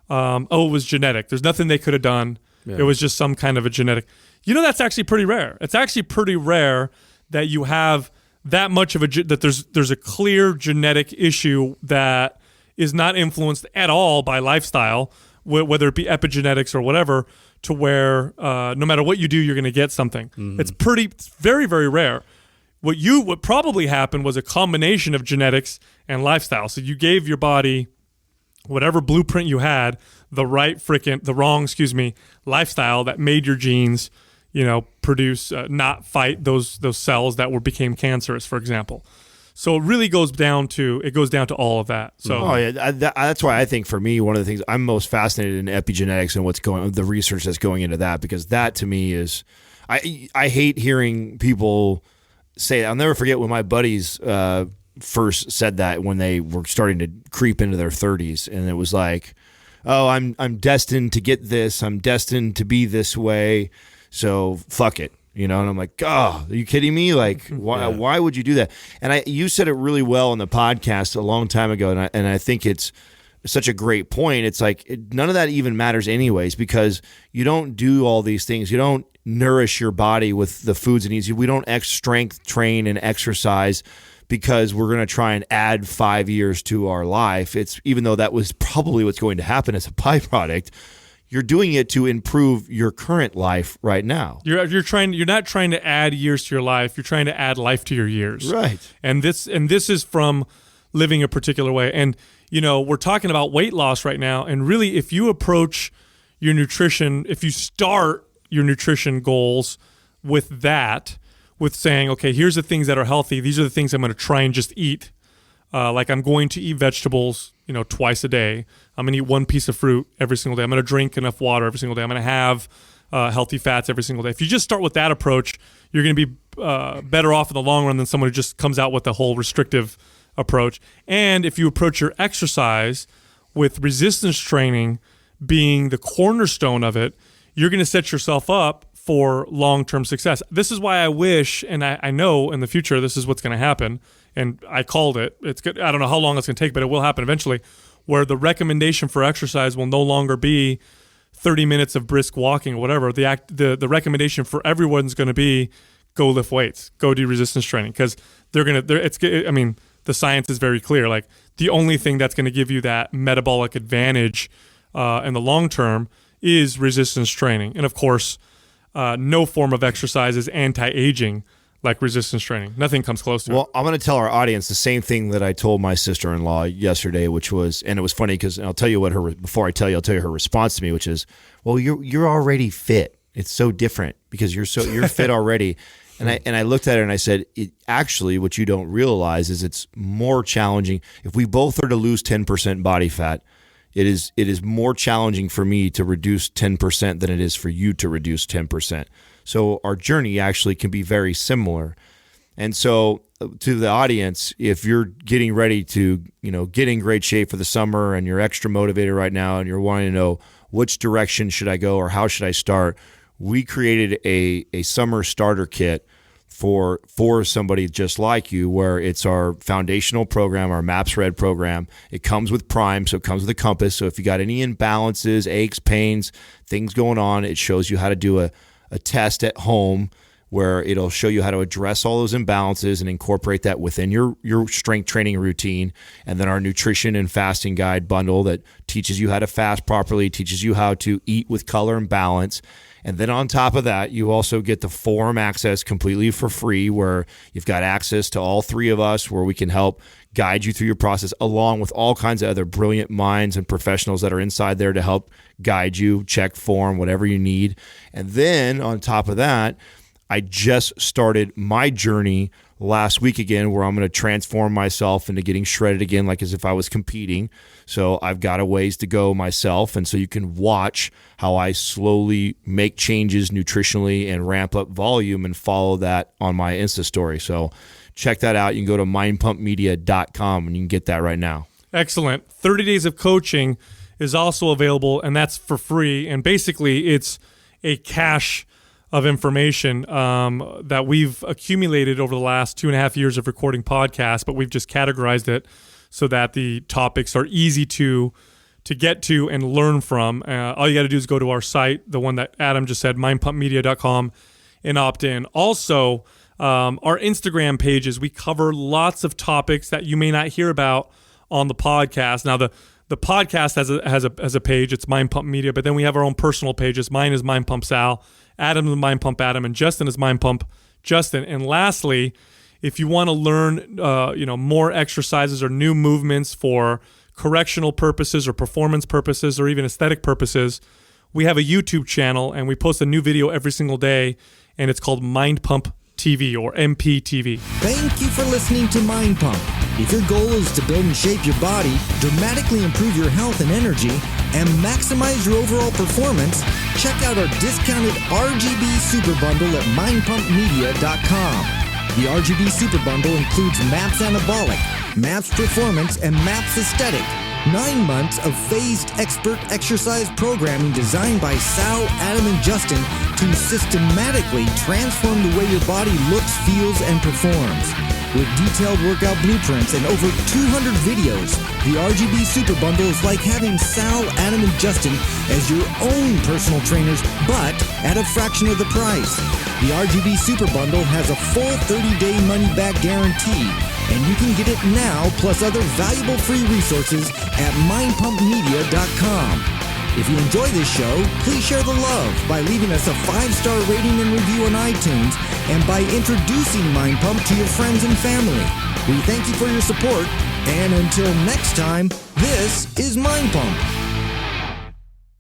it was genetic. There's nothing they could have done. Yeah. It was just some kind of a genetic. That's actually pretty rare. It's actually pretty rare that you have that much of that there's a clear genetic issue that is not influenced at all by lifestyle, whether it be epigenetics or whatever, to where no matter what you do, you're going to get something. Mm-hmm. It's very, very rare. What probably happened was a combination of genetics and lifestyle. So you gave your body whatever blueprint you had, the wrong lifestyle that made your genes, produce, not fight those cells that became cancerous, for example. So it really goes down to all of that. So that's why I think, for me, one of the things I'm most fascinated in epigenetics and the research that's going into that, because that to me is, I hate hearing people say. I'll never forget when my buddies first said that, when they were starting to creep into their 30s, and it was like, oh, I'm destined to get this, I'm destined to be this way, so fuck it. And I'm like, oh, are you kidding me? Like, why would you do that? And you said it really well on the podcast a long time ago, and I think it's such a great point. It's like, none of that even matters anyways, because you don't do all these things. You don't nourish your body with the foods it needs. We don't strength train and exercise because we're going to try and add 5 years to our life. It's, even though that was probably what's going to happen as a byproduct, you're doing it to improve your current life right now. You're not trying to add years to your life. You're trying to add life to your years. Right. And this is from living a particular way. And we're talking about weight loss right now. And really, if you approach your nutrition, if you start your nutrition goals with saying, okay, here's the things that are healthy. These are the things I'm going to try and just eat. Like I'm going to eat vegetables, twice a day. I'm going to eat one piece of fruit every single day. I'm going to drink enough water every single day. I'm going to have healthy fats every single day. If you just start with that approach, you're going to be better off in the long run than someone who just comes out with a whole restrictive approach. And if you approach your exercise with resistance training being the cornerstone of it, you're going to set yourself up for long-term success. This is why I wish, and I know in the future this is what's going to happen, and I called it. It's good. I don't know how long it's going to take, but it will happen eventually, where the recommendation for exercise will no longer be 30 minutes of brisk walking or whatever. The recommendation for everyone's going to be go lift weights, go do resistance training, because the science is very clear. Like the only thing that's going to give you that metabolic advantage in the long term is resistance training. And of course, no form of exercise is anti-aging like resistance training. Nothing comes close to it. Well, I'm going to tell our audience the same thing that I told my sister-in-law yesterday, which was, and it was funny because I'll tell you what before I tell you, I'll tell you her response to me, which is, well, you're already fit. It's so different because you're fit already. And I looked at her and I said, actually, what you don't realize is it's more challenging. If we both are to lose 10% body fat, it is more challenging for me to reduce 10% than it is for you to reduce 10%. So our journey actually can be very similar. And so to the audience, if you're getting ready to, get in great shape for the summer and you're extra motivated right now and you're wanting to know which direction should I go or how should I start, we created a summer starter kit for somebody just like you, where it's our foundational program, our MAPS Red program. It comes with Prime, so it comes with a compass. So if you got any imbalances, aches, pains, things going on, it shows you how to do a test at home where it'll show you how to address all those imbalances and incorporate that within your strength training routine. And then our nutrition and fasting guide bundle that teaches you how to fast properly, teaches you how to eat with color and balance. And then on top of that, you also get the forum access completely for free, where you've got access to all three of us, where we can help guide you through your process, along with all kinds of other brilliant minds and professionals that are inside there to help guide you, check form, whatever you need. And then on top of that, I just started my journey last week again, where I'm going to transform myself into getting shredded again, like as if I was competing. So I've got a ways to go myself. And so you can watch how I slowly make changes nutritionally and ramp up volume and follow that on my Insta story. So check that out. You can go to mindpumpmedia.com and you can get that right now. Excellent. 30 days of coaching is also available, and that's for free. And basically it's a cache of information that we've accumulated over the last 2.5 years of recording podcasts, but we've just categorized it so that the topics are easy to get to and learn from. All you got to do is go to our site, the one that Adam just said, mindpumpmedia.com, and opt in. Also, our Instagram pages, we cover lots of topics that you may not hear about on the podcast. Now, the podcast has a page. It's Mind Pump Media, but then we have our own personal pages. Mine is Mind Pump Sal, Adam is Mind Pump Adam, and Justin is Mind Pump Justin. And lastly, if you want to learn more exercises or new movements for correctional purposes or performance purposes or even aesthetic purposes, we have a YouTube channel and we post a new video every single day, and it's called Mind Pump TV or MPTV. Thank you for listening to Mind Pump. If your goal is to build and shape your body, dramatically improve your health and energy, and maximize your overall performance, check out our discounted RGB Super Bundle at mindpumpmedia.com. The RGB Super Bundle includes MAPS Anabolic, MAPS Performance, and MAPS Aesthetic. 9 months of phased expert exercise programming designed by Sal, Adam, and Justin to systematically transform the way your body looks, feels, and performs. With detailed workout blueprints and over 200 videos, the RGB Super Bundle is like having Sal, Adam, and Justin as your own personal trainers, but at a fraction of the price. The RGB Super Bundle has a full 30-day money-back guarantee, and you can get it now plus other valuable free resources at mindpumpmedia.com. If you enjoy this show, please share the love by leaving us a 5-star rating and review on iTunes and by introducing Mind Pump to your friends and family. We thank you for your support, and until next time, this is Mind Pump.